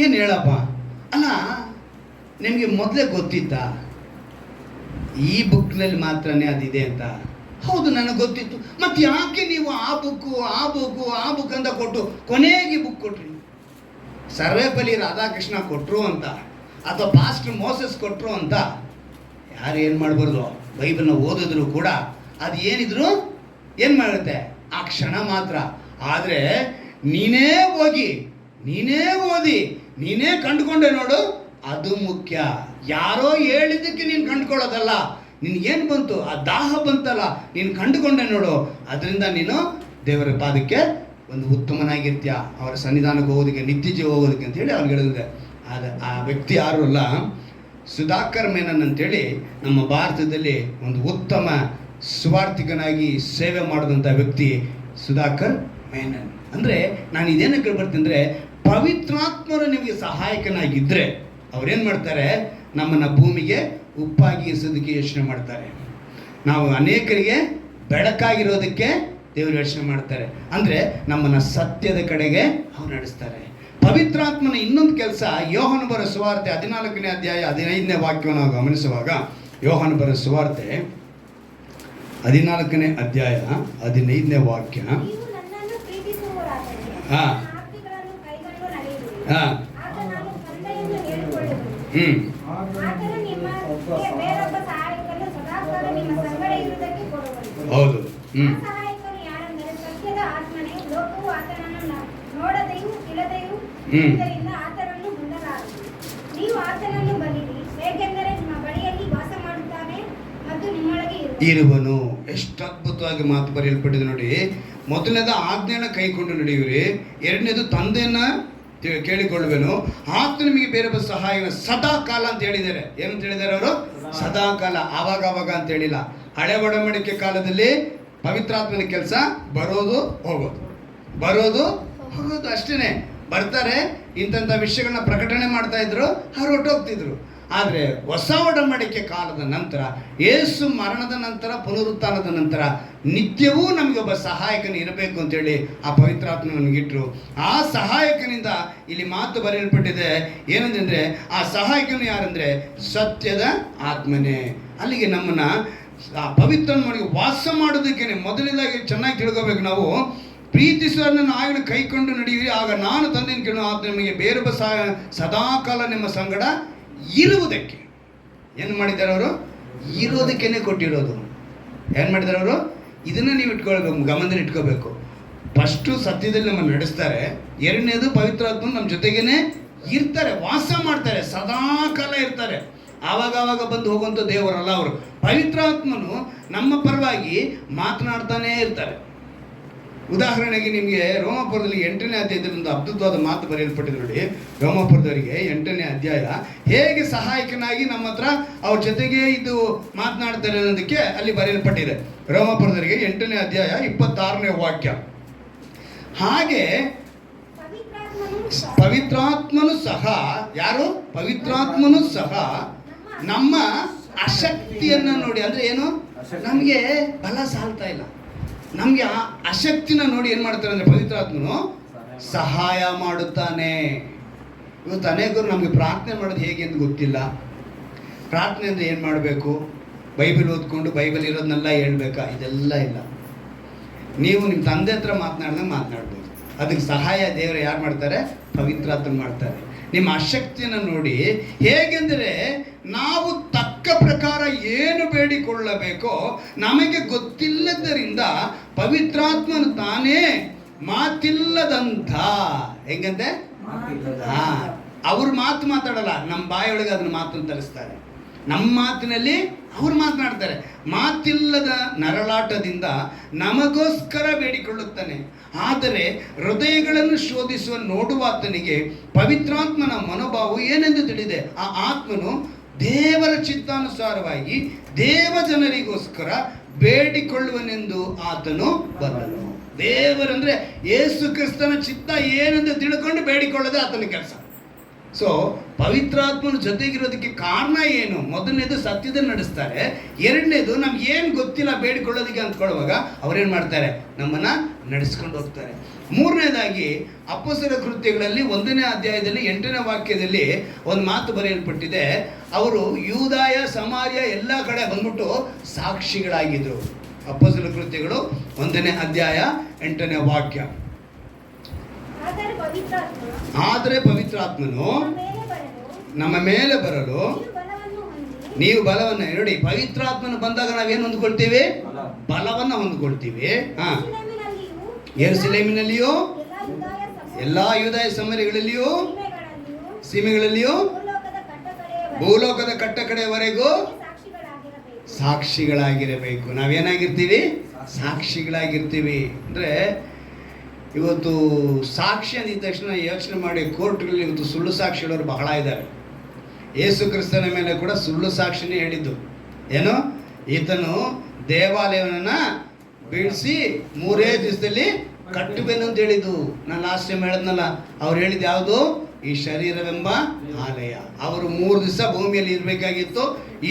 ಏನು ಹೇಳಪ್ಪ? ಅಲ್ಲ, ನಿಮಗೆ ಮೊದಲೇ ಗೊತ್ತಿತ್ತಾ ಈ ಬುಕ್ನಲ್ಲಿ ಮಾತ್ರನೇ ಅದಿದೆ ಅಂತ? ಹೌದು, ನನಗೆ ಗೊತ್ತಿತ್ತು. ಮತ್ತು ಯಾಕೆ ನೀವು ಆ ಬುಕ್ ಅಂತ ಕೊಟ್ಟು ಕೊನೆಗೆ ಬುಕ್ ಕೊಟ್ರಿ? ಸರ್ವೇಪಲ್ಲಿ ರಾಧಾಕೃಷ್ಣ ಕೊಟ್ಟರು ಅಂತ ಅಥವಾ ಪಾಸ್ಟರ್ ಮೋಸಸ್ ಕೊಟ್ಟರು ಅಂತ ಯಾರು ಏನು ಮಾಡಬಾರ್ದು. ಬೈಬಲ್ನ ಓದಿದ್ರು ಕೂಡ ಅದು ಏನಿದ್ರು ಏನು ಮಾಡುತ್ತೆ ಆ ಕ್ಷಣ ಮಾತ್ರ. ಆದರೆ ನೀನೇ ಹೋಗಿ ನೀನೇ ಓದಿ ನೀನೇ ಕಂಡುಕೊಂಡೆ ನೋಡು, ಅದು ಮುಖ್ಯ. ಯಾರೋ ಹೇಳಿದ್ದಕ್ಕೆ ನೀನು ಕಂಡುಕೊಳ್ಳೋದಲ್ಲ. ನಿನಗೇನು ಬಂತು, ಆ ದಾಹ ಬಂತಲ್ಲ, ನೀನು ಕಂಡುಕೊಂಡೆ ನೋಡು, ಅದರಿಂದ ನೀನು ದೇವರ ಪಾದಕ್ಕೆ ಒಂದು ಉತ್ತಮನಾಗಿರ್ತೀಯ, ಅವರ ಸನ್ನಿಧಾನಕ್ಕೆ ಹೋಗೋದಕ್ಕೆ, ನಿತ್ಯ ಜೀವ ಹೋಗೋದಕ್ಕೆ ಅಂತೇಳಿ ಅವ್ನಿಗೆ ಹೇಳಿದೆ. ಆ ವ್ಯಕ್ತಿ ಯಾರು ಅಲ್ಲ, ಸುಧಾಕರ್ ಮೆನನ್ ಅಂತೇಳಿ ನಮ್ಮ ಭಾರತದಲ್ಲಿ ಒಂದು ಉತ್ತಮ ಸುವಾರ್ಥಿಕನಾಗಿ ಸೇವೆ ಮಾಡಿದಂಥ ವ್ಯಕ್ತಿ ಸುಧಾಕರ್ ಮೆನನ್. ಅಂದರೆ ನಾನು ಇದೇನಕ್ಕೆ ಬರ್ತೀನಿ ಅಂದರೆ, ಪವಿತ್ರಾತ್ಮರು ನಿಮಗೆ ಸಹಾಯಕನಾಗಿದ್ದರೆ ಅವ್ರೇನು ಮಾಡ್ತಾರೆ, ನಮ್ಮನ್ನು ಭೂಮಿಗೆ ಉಪ್ಪಾಗಿ ಇರಿಸೋದಕ್ಕೆ ಯೋಚನೆ ಮಾಡ್ತಾರೆ. ನಾವು ಅನೇಕರಿಗೆ ಬೆಳಕಾಗಿರೋದಕ್ಕೆ ದೇವರು ಯೋಚನೆ ಮಾಡ್ತಾರೆ. ಅಂದರೆ ನಮ್ಮನ್ನು ಸತ್ಯದ ಕಡೆಗೆ ಅವ್ರು ನಡೆಸ್ತಾರೆ. ಪವಿತ್ರಾತ್ಮನ ಇನ್ನೊಂದು ಕೆಲಸ, ಯೋಹಾನ ಬರೋ ಸುವಾರ್ತೆ 14ನೇ ಅಧ್ಯಾಯ 15ನೇ ವಾಕ್ಯವನ್ನು ನಾವು ಗಮನಿಸುವಾಗ, ಯೋಹಾನ ಬರೋ ಸುವಾರ್ತೆ 14ನೇ ಅಧ್ಯಾಯ 15ನೇ ವಾಕ್ಯ. ಹಾಂ ಹಾಂ ಹೌದು. ಇರುವನು. ಎಷ್ಟು ಅದ್ಭುತವಾಗಿ ಮಾತು ಬರೆಯಲ್ಪಟ್ಟಿದೆ ನೋಡಿ. ಮೊದಲನೇದು ಆಜ್ಞೆಯನ್ನು ಕೈಕೊಂಡು ನಡೆಯುವಿರಿ, ಎರಡನೇದು ತಂದೆಯನ್ನ ಕೇಳಿಕೊಳ್ಳುವೆನು, ಆತ ನಿಮಗೆ ಬೇರೆ ಸಹಾಯ ಸದಾ ಕಾಲ ಅಂತ ಹೇಳಿದ್ದಾರೆ. ಏನಂತ ಹೇಳಿದ್ದಾರೆ ಅವರು? ಸದಾ ಕಾಲ, ಆವಾಗ ಅಂತ ಹೇಳಿಲ್ಲ. ಹಳೆ ಒಡಂಬಡಿಕೆ ಕಾಲದಲ್ಲಿ ಪವಿತ್ರಾತ್ಮನ ಕೆಲಸ ಬರೋದು ಹೋಗೋದು, ಬರೋದು ಹೋಗೋದು ಅಷ್ಟೇ. ಬರ್ತಾರೆ, ಇಂಥ ವಿಷಯಗಳನ್ನ ಪ್ರಕಟಣೆ ಮಾಡ್ತಾ ಇದ್ರು, ಅವ್ರು ಹೊರಟೋಗ್ತಿದ್ರು. ಆದರೆ ಹೊಸ ಒಡಂಬಡಿಕೆ ಕಾಲದ ನಂತರ, ಯೇಸು ಮರಣದ ನಂತರ, ಪುನರುತ್ಥಾನದ ನಂತರ ನಿತ್ಯವೂ ನಮಗೆ ಒಬ್ಬ ಸಹಾಯಕನು ಇರಬೇಕು ಅಂತೇಳಿ ಆ ಪವಿತ್ರಾತ್ಮ ನಮಗಿಟ್ರು. ಆ ಸಹಾಯಕನಿಂದ ಇಲ್ಲಿ ಮಾತು ಬರೆಯಲ್ಪಟ್ಟಿದೆ. ಏನಂತಂದರೆ, ಆ ಸಹಾಯಕನು ಯಾರಂದರೆ ಸತ್ಯದ ಆತ್ಮನೇ. ಅಲ್ಲಿಗೆ ನಮ್ಮನ್ನು ಆ ಪವಿತ್ರ ವಾಸ ಮಾಡೋದಕ್ಕೇನೆ ಮೊದಲನೇದಾಗಿ ಚೆನ್ನಾಗಿ ತಿಳ್ಕೋಬೇಕು ನಾವು. ಪ್ರೀತಿಸುವುದನ್ನು ಆಯ್ನ ಕೈಕೊಂಡು ನಡೆಯಿರಿ, ಆಗ ನಾನು ತಂದೆಯನ್ನು ಕೇಳು, ಆತ ನಿಮಗೆ ಬೇರೆ ಸದಾಕಾಲ ನಿಮ್ಮ ಸಂಗಡ ಇರುವುದಕ್ಕೆ. ಏನು ಮಾಡಿದ್ದಾರೆ ಅವರು? ಇರೋದಕ್ಕೇನೆ ಕೊಟ್ಟಿರೋದು. ಏನು ಮಾಡಿದ್ದಾರೆ ಅವರು? ಇದನ್ನು ನೀವು ಇಟ್ಕೊಳ್ಬೇಕು, ಗಮನದಲ್ಲಿ ಇಟ್ಕೋಬೇಕು. ಫಸ್ಟು ಸತ್ಯದಲ್ಲಿ ನಮ್ಮನ್ನು ನಡೆಸ್ತಾರೆ, ಎರಡನೇದು ಪವಿತ್ರಾತ್ಮ ನಮ್ಮ ಜೊತೆಗೇನೆ ಇರ್ತಾರೆ, ವಾಸ ಮಾಡ್ತಾರೆ, ಸದಾಕಾಲ ಇರ್ತಾರೆ. ಆವಾಗ ಬಂದು ಹೋಗುವಂಥ ದೇವರಲ್ಲ ಅವರು. ಪವಿತ್ರಾತ್ಮನು ನಮ್ಮ ಪರವಾಗಿ ಮಾತನಾಡ್ತಾನೇ ಇರ್ತಾರೆ. ಉದಾಹರಣೆಗೆ ನಿಮಗೆ ರೋಮಾಪುರದಲ್ಲಿ 8ನೇ ಅಧ್ಯಾಯದಲ್ಲಿ ಒಂದು ಅದ್ಭುತವಾದ ಮಾತು ಬರೆಯಲ್ಪಟ್ಟಿದೆ ನೋಡಿ. ರೋಮಾಪುರದವರಿಗೆ 8ನೇ ಅಧ್ಯಾಯ ಹೇಗೆ ಸಹಾಯಕನಾಗಿ ನಮ್ಮ ಹತ್ರ ಅವ್ರ ಜೊತೆಗೆ ಇದು ಮಾತನಾಡ್ತಾರೆ ಅನ್ನೋದಕ್ಕೆ ಅಲ್ಲಿ ಬರೆಯಲ್ಪಟ್ಟಿದೆ. ರೋಮಾಪುರದವರಿಗೆ 8ನೇ ಅಧ್ಯಾಯ 26ನೇ ವಾಕ್ಯ. ಹಾಗೆ ಪವಿತ್ರಾತ್ಮನು ಸಹ, ಯಾರು? ಪವಿತ್ರಾತ್ಮನು ಸಹ ನಮ್ಮ ಅಶಕ್ತಿಯನ್ನು ನೋಡಿ, ಅಂದರೆ ಏನು, ನಮಗೆ ಬಲ ಸಾಲ್ತಾ ಇಲ್ಲ, ನಮಗೆ ಆ ಅಶಕ್ತಿನ ನೋಡಿ ಏನು ಮಾಡ್ತಾರೆ ಅಂದರೆ ಪವಿತ್ರಾತ್ಮನು ಸಹಾಯ ಮಾಡುತ್ತಾನೆ. ಇವತ್ತು ಅನೇಕರು ನಮಗೆ ಪ್ರಾರ್ಥನೆ ಮಾಡೋದು ಹೇಗೆ ಅಂತ ಗೊತ್ತಿಲ್ಲ. ಪ್ರಾರ್ಥನೆ ಅಂದರೆ ಏನು ಮಾಡಬೇಕು? ಬೈಬಲ್ ಓದ್ಕೊಂಡು ಬೈಬಲ್ ಇರೋದನ್ನೆಲ್ಲ ಹೇಳ್ಬೇಕಾ? ಇದೆಲ್ಲ ಇಲ್ಲ. ನೀವು ನಿಮ್ಮ ತಂದೆ ಹತ್ರ ಮಾತನಾಡ್ದಂಗೆ ಮಾತನಾಡ್ಬೋದು. ಅದಕ್ಕೆ ಸಹಾಯ ದೇವರು ಯಾರು ಮಾಡ್ತಾರೆ? ಪವಿತ್ರಾತ್ಮ ಮಾಡ್ತಾರೆ. ನಿಮ್ಮ ಅಶಕ್ತಿಯನ್ನು ನೋಡಿ, ಹೇಗೆಂದರೆ ನಾವು ತಕ್ಕ ಪ್ರಕಾರ ಏನು ಬೇಡಿಕೊಳ್ಳಬೇಕೋ ನಮಗೆ ಗೊತ್ತಿಲ್ಲದರಿಂದ ಪವಿತ್ರಾತ್ಮನು ತಾನೇ ಮಾತಿಲ್ಲದಂಥ, ಹೆಂಗಂತೆ, ಅವ್ರ ಮಾತಾಡಲ್ಲ, ನಮ್ಮ ಬಾಯೊಳಗೆ ಅದನ್ನ ಮಾತನ್ನು ತರಿಸ್ತಾರೆ. ನಮ್ಮ ಮಾತಿನಲ್ಲಿ ಅವ್ರು ಮಾತನಾಡ್ತಾರೆ. ಮಾತಿಲ್ಲದ ನರಳಾಟದಿಂದ ನಮಗೋಸ್ಕರ ಬೇಡಿಕೊಳ್ಳುತ್ತಾನೆ. ಆದರೆ ಹೃದಯಗಳನ್ನು ಶೋಧಿಸುವ ನೋಡುವಾತನಿಗೆ ಪವಿತ್ರಾತ್ಮನ ಮನೋಭಾವ ಏನೆಂದು ತಿಳಿದೆ. ಆ ಆತ್ಮನು ದೇವರ ಚಿತ್ತಾನುಸಾರವಾಗಿ ದೇವ ಜನರಿಗೋಸ್ಕರ ಬೇಡಿಕೊಳ್ಳುವನೆಂದು ಆತನು ಬಲ್ಲನು. ದೇವರಂದ್ರೆ ಯೇಸು ಕ್ರಿಸ್ತನ ಚಿತ್ತ ಏನೆಂದು ತಿಳ್ಕೊಂಡು ಬೇಡಿಕೊಳ್ಳೋದೇ ಆತನ ಕೆಲಸ. ಸೊ ಪವಿತ್ರಾತ್ಮನ ಜೊತೆಗಿರೋದಕ್ಕೆ ಕಾರಣ ಏನು? ಮೊದಲನೇದು ಸತ್ಯದಲ್ಲಿ ನಡೆಸ್ತಾರೆ, ಎರಡನೇದು ನಮ್ಗೆ ಏನು ಗೊತ್ತಿಲ್ಲ ಬೇಡಿಕೊಳ್ಳೋದಕ್ಕೆ ಅಂದ್ಕೊಳ್ಳುವಾಗ ಅವ್ರೇನು ಮಾಡ್ತಾರೆ? ನಮ್ಮನ್ನು ನಡೆಸ್ಕೊಂಡು ಹೋಗ್ತಾರೆ. ಮೂರನೇದಾಗಿ ಅಪೊಸ್ತಲರ ಕೃತ್ಯಗಳಲ್ಲಿ 1ನೇ ಅಧ್ಯಾಯದಲ್ಲಿ 8ನೇ ವಾಕ್ಯದಲ್ಲಿ ಒಂದು ಮಾತು ಬರೆಯಲ್ಪಟ್ಟಿದೆ. ಅವರು ಯೂದಾಯ, ಸಮಾರ್ಯ ಎಲ್ಲ ಕಡೆ ಬಂದ್ಬಿಟ್ಟು ಸಾಕ್ಷಿಗಳಾಗಿದ್ದರು. ಅಪೊಸ್ತಲರ ಕೃತ್ಯಗಳು 1ನೇ ಅಧ್ಯಾಯ 8ನೇ ವಾಕ್ಯ. ಆದರೆ ಪವಿತ್ರಾತ್ಮನು ನಮ್ಮ ಮೇಲೆ ಬರಲು ನೀವು ಬಲವನ್ನು ನೋಡಿ. ಪವಿತ್ರಾತ್ಮನು ಬಂದಾಗ ನಾವೇನು ಹೊಂದ್ಕೊಳ್ತೀವಿ? ಬಲವನ್ನು ಹೊಂದ್ಕೊಳ್ತೀವಿ. ಯೆರೂಸಲೇಮಿನಲ್ಲಿಯೂ ಎಲ್ಲಾ ಯೂದಾಯ ಸಮರ್ಯಗಳಲ್ಲಿಯೂ ಸೀಮೆಗಳಲ್ಲಿಯೂ ಭೂಲೋಕದ ಕಟ್ಟ ಕಡೆಯವರೆಗೂ ಸಾಕ್ಷಿಗಳಾಗಿರಬೇಕು. ನಾವೇನಾಗಿರ್ತೀವಿ? ಸಾಕ್ಷಿಗಳಾಗಿರ್ತೀವಿ. ಅಂದರೆ ಇವತ್ತು ಸಾಕ್ಷಿ ಅಂದಿದ ತಕ್ಷಣ ಯೋಚನೆ ಮಾಡಿ, ಕೋರ್ಟ್ಗಳಲ್ಲಿ ಇವತ್ತು ಸುಳ್ಳು ಸಾಕ್ಷಿ ಹೇಳೋರು ಬಹಳ ಇದ್ದಾರೆ. ಯೇಸು ಕ್ರಿಸ್ತನ ಮೇಲೆ ಕೂಡ ಸುಳ್ಳು ಸಾಕ್ಷಿನೇ ಹೇಳಿದ್ದು. ಏನು? ಈತನು ದೇವಾಲಯವನ್ನು ಬೀಳಿಸಿ 3 ದಿವಸದಲ್ಲಿ ಕಟ್ಟುವೆನು ಅಂತ ಹೇಳಿದ್ದು. ನಾನು ಲಾಸ್ಟ್ ಟೈಮ್ ಹೇಳಿದ್ನಲ್ಲ, ಅವ್ರು ಹೇಳಿದ್ದು ಯಾವುದು? ಈ ಶರೀರವೆಂಬ ಆಲಯ. ಅವರು 3 ದಿವಸ ಭೂಮಿಯಲ್ಲಿ ಇರಬೇಕಾಗಿತ್ತು,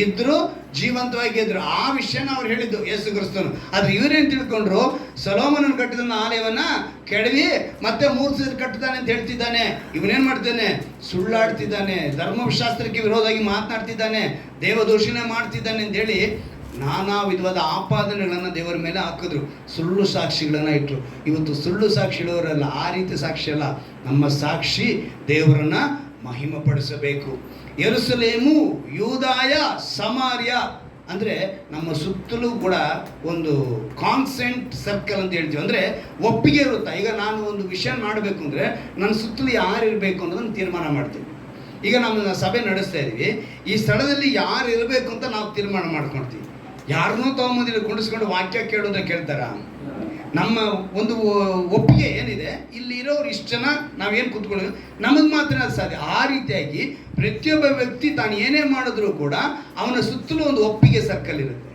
ಇದ್ರು, ಜೀವಂತವಾಗಿ ಇದ್ರು. ಆ ವಿಷಯನ ಅವ್ರು ಹೇಳಿದ್ದು ಯೇಸು ಕ್ರಿಸ್ತನು. ಆದ್ರೆ ಇವರೇನು ತಿಳ್ಕೊಂಡ್ರು? ಸೊಲೊಮೋನನು ಕಟ್ಟಿದ ಆಲಯವನ್ನ ಕೆಡವಿ ಮತ್ತೆ 3 ದಿವಸ ಕಟ್ಟುತ್ತಾನೆ ಅಂತ ಹೇಳ್ತಿದ್ದಾನೆ. ಇವನೇನ್ ಮಾಡ್ತಾನೆ? ಸುಳ್ಳಾಡ್ತಿದ್ದಾನೆ, ಧರ್ಮಶಾಸ್ತ್ರಕ್ಕೆ ವಿರೋಧವಾಗಿ ಮಾತನಾಡ್ತಿದ್ದಾನೆ, ದೇವದೂಷಣೆ ಮಾಡ್ತಿದ್ದಾನೆ ಅಂತ ಹೇಳಿ ನಾನಾ ವಿಧವಾದ ಆಪಾದನೆಗಳನ್ನು ದೇವರ ಮೇಲೆ ಹಾಕಿದ್ರು. ಸುಳ್ಳು ಸಾಕ್ಷಿಗಳನ್ನು ಇಟ್ಟರು. ಇವತ್ತು ಸುಳ್ಳು ಸಾಕ್ಷಿ ಇಡೋರಲ್ಲ, ಆ ರೀತಿ ಸಾಕ್ಷಿ ಅಲ್ಲ. ನಮ್ಮ ಸಾಕ್ಷಿ ದೇವರನ್ನ ಮಹಿಮಪಡಿಸಬೇಕು. ಯೆರೂಸಲೇಮು, ಯೂದಾಯ, ಸಮಾರ್ಯ ಅಂದರೆ ನಮ್ಮ ಸುತ್ತಲೂ ಕೂಡ ಒಂದು ಕಾನ್ಸೆಂಟ್ ಸರ್ಕಲ್ ಅಂತ ಹೇಳ್ತೀವಿ. ಅಂದರೆ ಒಪ್ಪಿಗೆ ಇರುತ್ತಾ. ಈಗ ನಾನು ಒಂದು ವಿಷಯ ಮಾಡಬೇಕು ಅಂದರೆ ನನ್ನ ಸುತ್ತಲೂ ಯಾರು ಇರಬೇಕು ಅನ್ನೋದನ್ನು ತೀರ್ಮಾನ ಮಾಡ್ತೀವಿ. ಈಗ ನಮ್ಮ ಸಭೆ ನಡೆಸ್ತಾ ಇದ್ದೀವಿ, ಈ ಸ್ಥಳದಲ್ಲಿ ಯಾರು ಇರಬೇಕು ಅಂತ ನಾವು ತೀರ್ಮಾನ ಮಾಡ್ಕೊಳ್ತೀವಿ. ಯಾರನ್ನೂ ತಗೊಂಬಂದಿಲ್ಲ ಕುಂಡಿಸ್ಕೊಂಡು ವಾಕ್ಯ ಕೇಳೋದ್ರೆ ಕೇಳ್ತಾರ? ನಮ್ಮ ಒಂದು ಒಪ್ಪಿಗೆ ಏನಿದೆ, ಇಲ್ಲಿ ಇರೋರು ಇಷ್ಟು ಜನ ನಾವೇನು ಕೂತ್ಕೊಳ್ಳೋದು ನಮಗೆ ಮಾತ್ರ ಅದು ಸಾಧ್ಯ. ಆ ರೀತಿಯಾಗಿ ಪ್ರತಿಯೊಬ್ಬ ವ್ಯಕ್ತಿ ತಾನು ಏನೇ ಮಾಡಿದ್ರೂ ಕೂಡ ಅವನ ಸುತ್ತಲೂ ಒಂದು ಒಪ್ಪಿಗೆ ಸರ್ಕಲ್ ಇರುತ್ತೆ.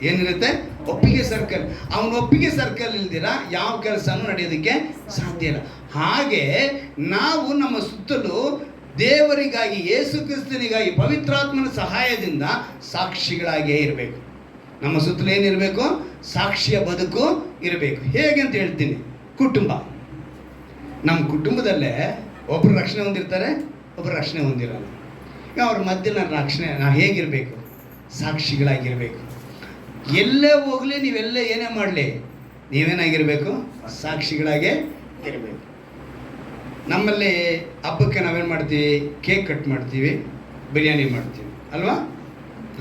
ಏನಿರುತ್ತೆ? ಒಪ್ಪಿಗೆ ಸರ್ಕಲ್. ಅವನ ಒಪ್ಪಿಗೆ ಸರ್ಕಲ್ ಇಲ್ದಿರ ಯಾವ ಕೆಲಸನೂ ನಡೆಯೋದಕ್ಕೆ ಸಾಧ್ಯ ಇಲ್ಲ. ಹಾಗೆ ನಾವು ನಮ್ಮ ಸುತ್ತಲೂ ದೇವರಿಗಾಗಿ, ಯೇಸು ಕ್ರಿಸ್ತನಿಗಾಗಿ ಪವಿತ್ರಾತ್ಮನ ಸಹಾಯದಿಂದ ಸಾಕ್ಷಿಗಳಾಗಿಯೇ ಇರಬೇಕು. ನಮ್ಮ ಸುತ್ತಲೂ ಏನಿರಬೇಕು? ಸಾಕ್ಷಿಯ ಬದುಕು ಇರಬೇಕು. ಹೇಗೆ ಅಂತ ಹೇಳ್ತೀನಿ. ಕುಟುಂಬ, ನಮ್ಮ ಕುಟುಂಬದಲ್ಲೇ ಒಬ್ಬರು ರಕ್ಷಣೆ ಹೊಂದಿರ್ತಾರೆ, ಒಬ್ಬರು ರಕ್ಷಣೆ ಹೊಂದಿರಲ್ಲ. ಈಗ ಅವ್ರ ಮಧ್ಯೆ ನಾವು ಹೇಗಿರಬೇಕು? ಸಾಕ್ಷಿಗಳಾಗಿರಬೇಕು. ಎಲ್ಲೇ ಹೋಗಲಿ, ನೀವೆಲ್ಲೇ ಏನೇ ಮಾಡಲಿ, ನೀವೇನಾಗಿರಬೇಕು? ಸಾಕ್ಷಿಗಳಾಗೇ ಇರಬೇಕು. ನಮ್ಮಲ್ಲಿ ಹಬ್ಬಕ್ಕೆ ನಾವೇನು ಮಾಡ್ತೀವಿ? ಕೇಕ್ ಕಟ್ ಮಾಡ್ತೀವಿ, ಬಿರಿಯಾನಿ ಮಾಡ್ತೀವಿ ಅಲ್ವಾ?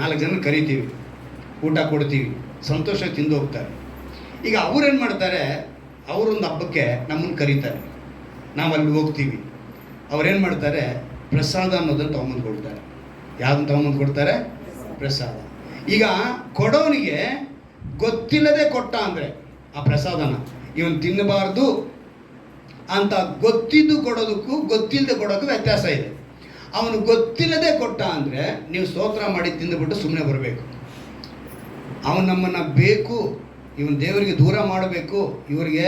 4 ಜನ ಕರಿತೀವಿ, ಊಟ ಕೊಡ್ತೀವಿ, ಸಂತೋಷ ತಿಂದು ಹೋಗ್ತಾರೆ. ಈಗ ಅವ್ರೇನು ಮಾಡ್ತಾರೆ? ಅವರೊಂದು ಹಬ್ಬಕ್ಕೆ ನಮ್ಮನ್ನು ಕರೀತಾರೆ, ನಾವು ಅಲ್ಲಿ ಹೋಗ್ತೀವಿ. ಅವ್ರೇನು ಮಾಡ್ತಾರೆ? ಪ್ರಸಾದ ಅನ್ನೋದನ್ನು ತೊಗೊಂಬಂದು ಕೊಡ್ತಾರೆ. ಯಾವುದನ್ನು ತೊಗೊಂಬಂದು ಕೊಡ್ತಾರೆ? ಪ್ರಸಾದ. ಈಗ ಕೊಡೋನಿಗೆ ಗೊತ್ತಿಲ್ಲದೆ ಕೊಟ್ಟ ಅಂದರೆ ಆ ಪ್ರಸಾದನ ಇವನು ತಿನ್ನಬಾರ್ದು ಅಂತ ಗೊತ್ತಿದ್ದು ಕೊಡೋದಕ್ಕೂ ಗೊತ್ತಿಲ್ಲದೆ ಕೊಡೋಕ್ಕೂ ವ್ಯತ್ಯಾಸ ಇದೆ. ಅವನು ಗೊತ್ತಿಲ್ಲದೆ ಕೊಟ್ಟ ಅಂದರೆ ನೀವು ಸ್ತೋತ್ರ ಮಾಡಿ ತಿಂದುಬಿಟ್ಟು ಸುಮ್ಮನೆ ಬರಬೇಕು. ಅವನು ನಮ್ಮನ್ನು ಬೇಕು, ಇವನು ದೇವರಿಗೆ ದೂರ ಮಾಡಬೇಕು, ಇವರಿಗೆ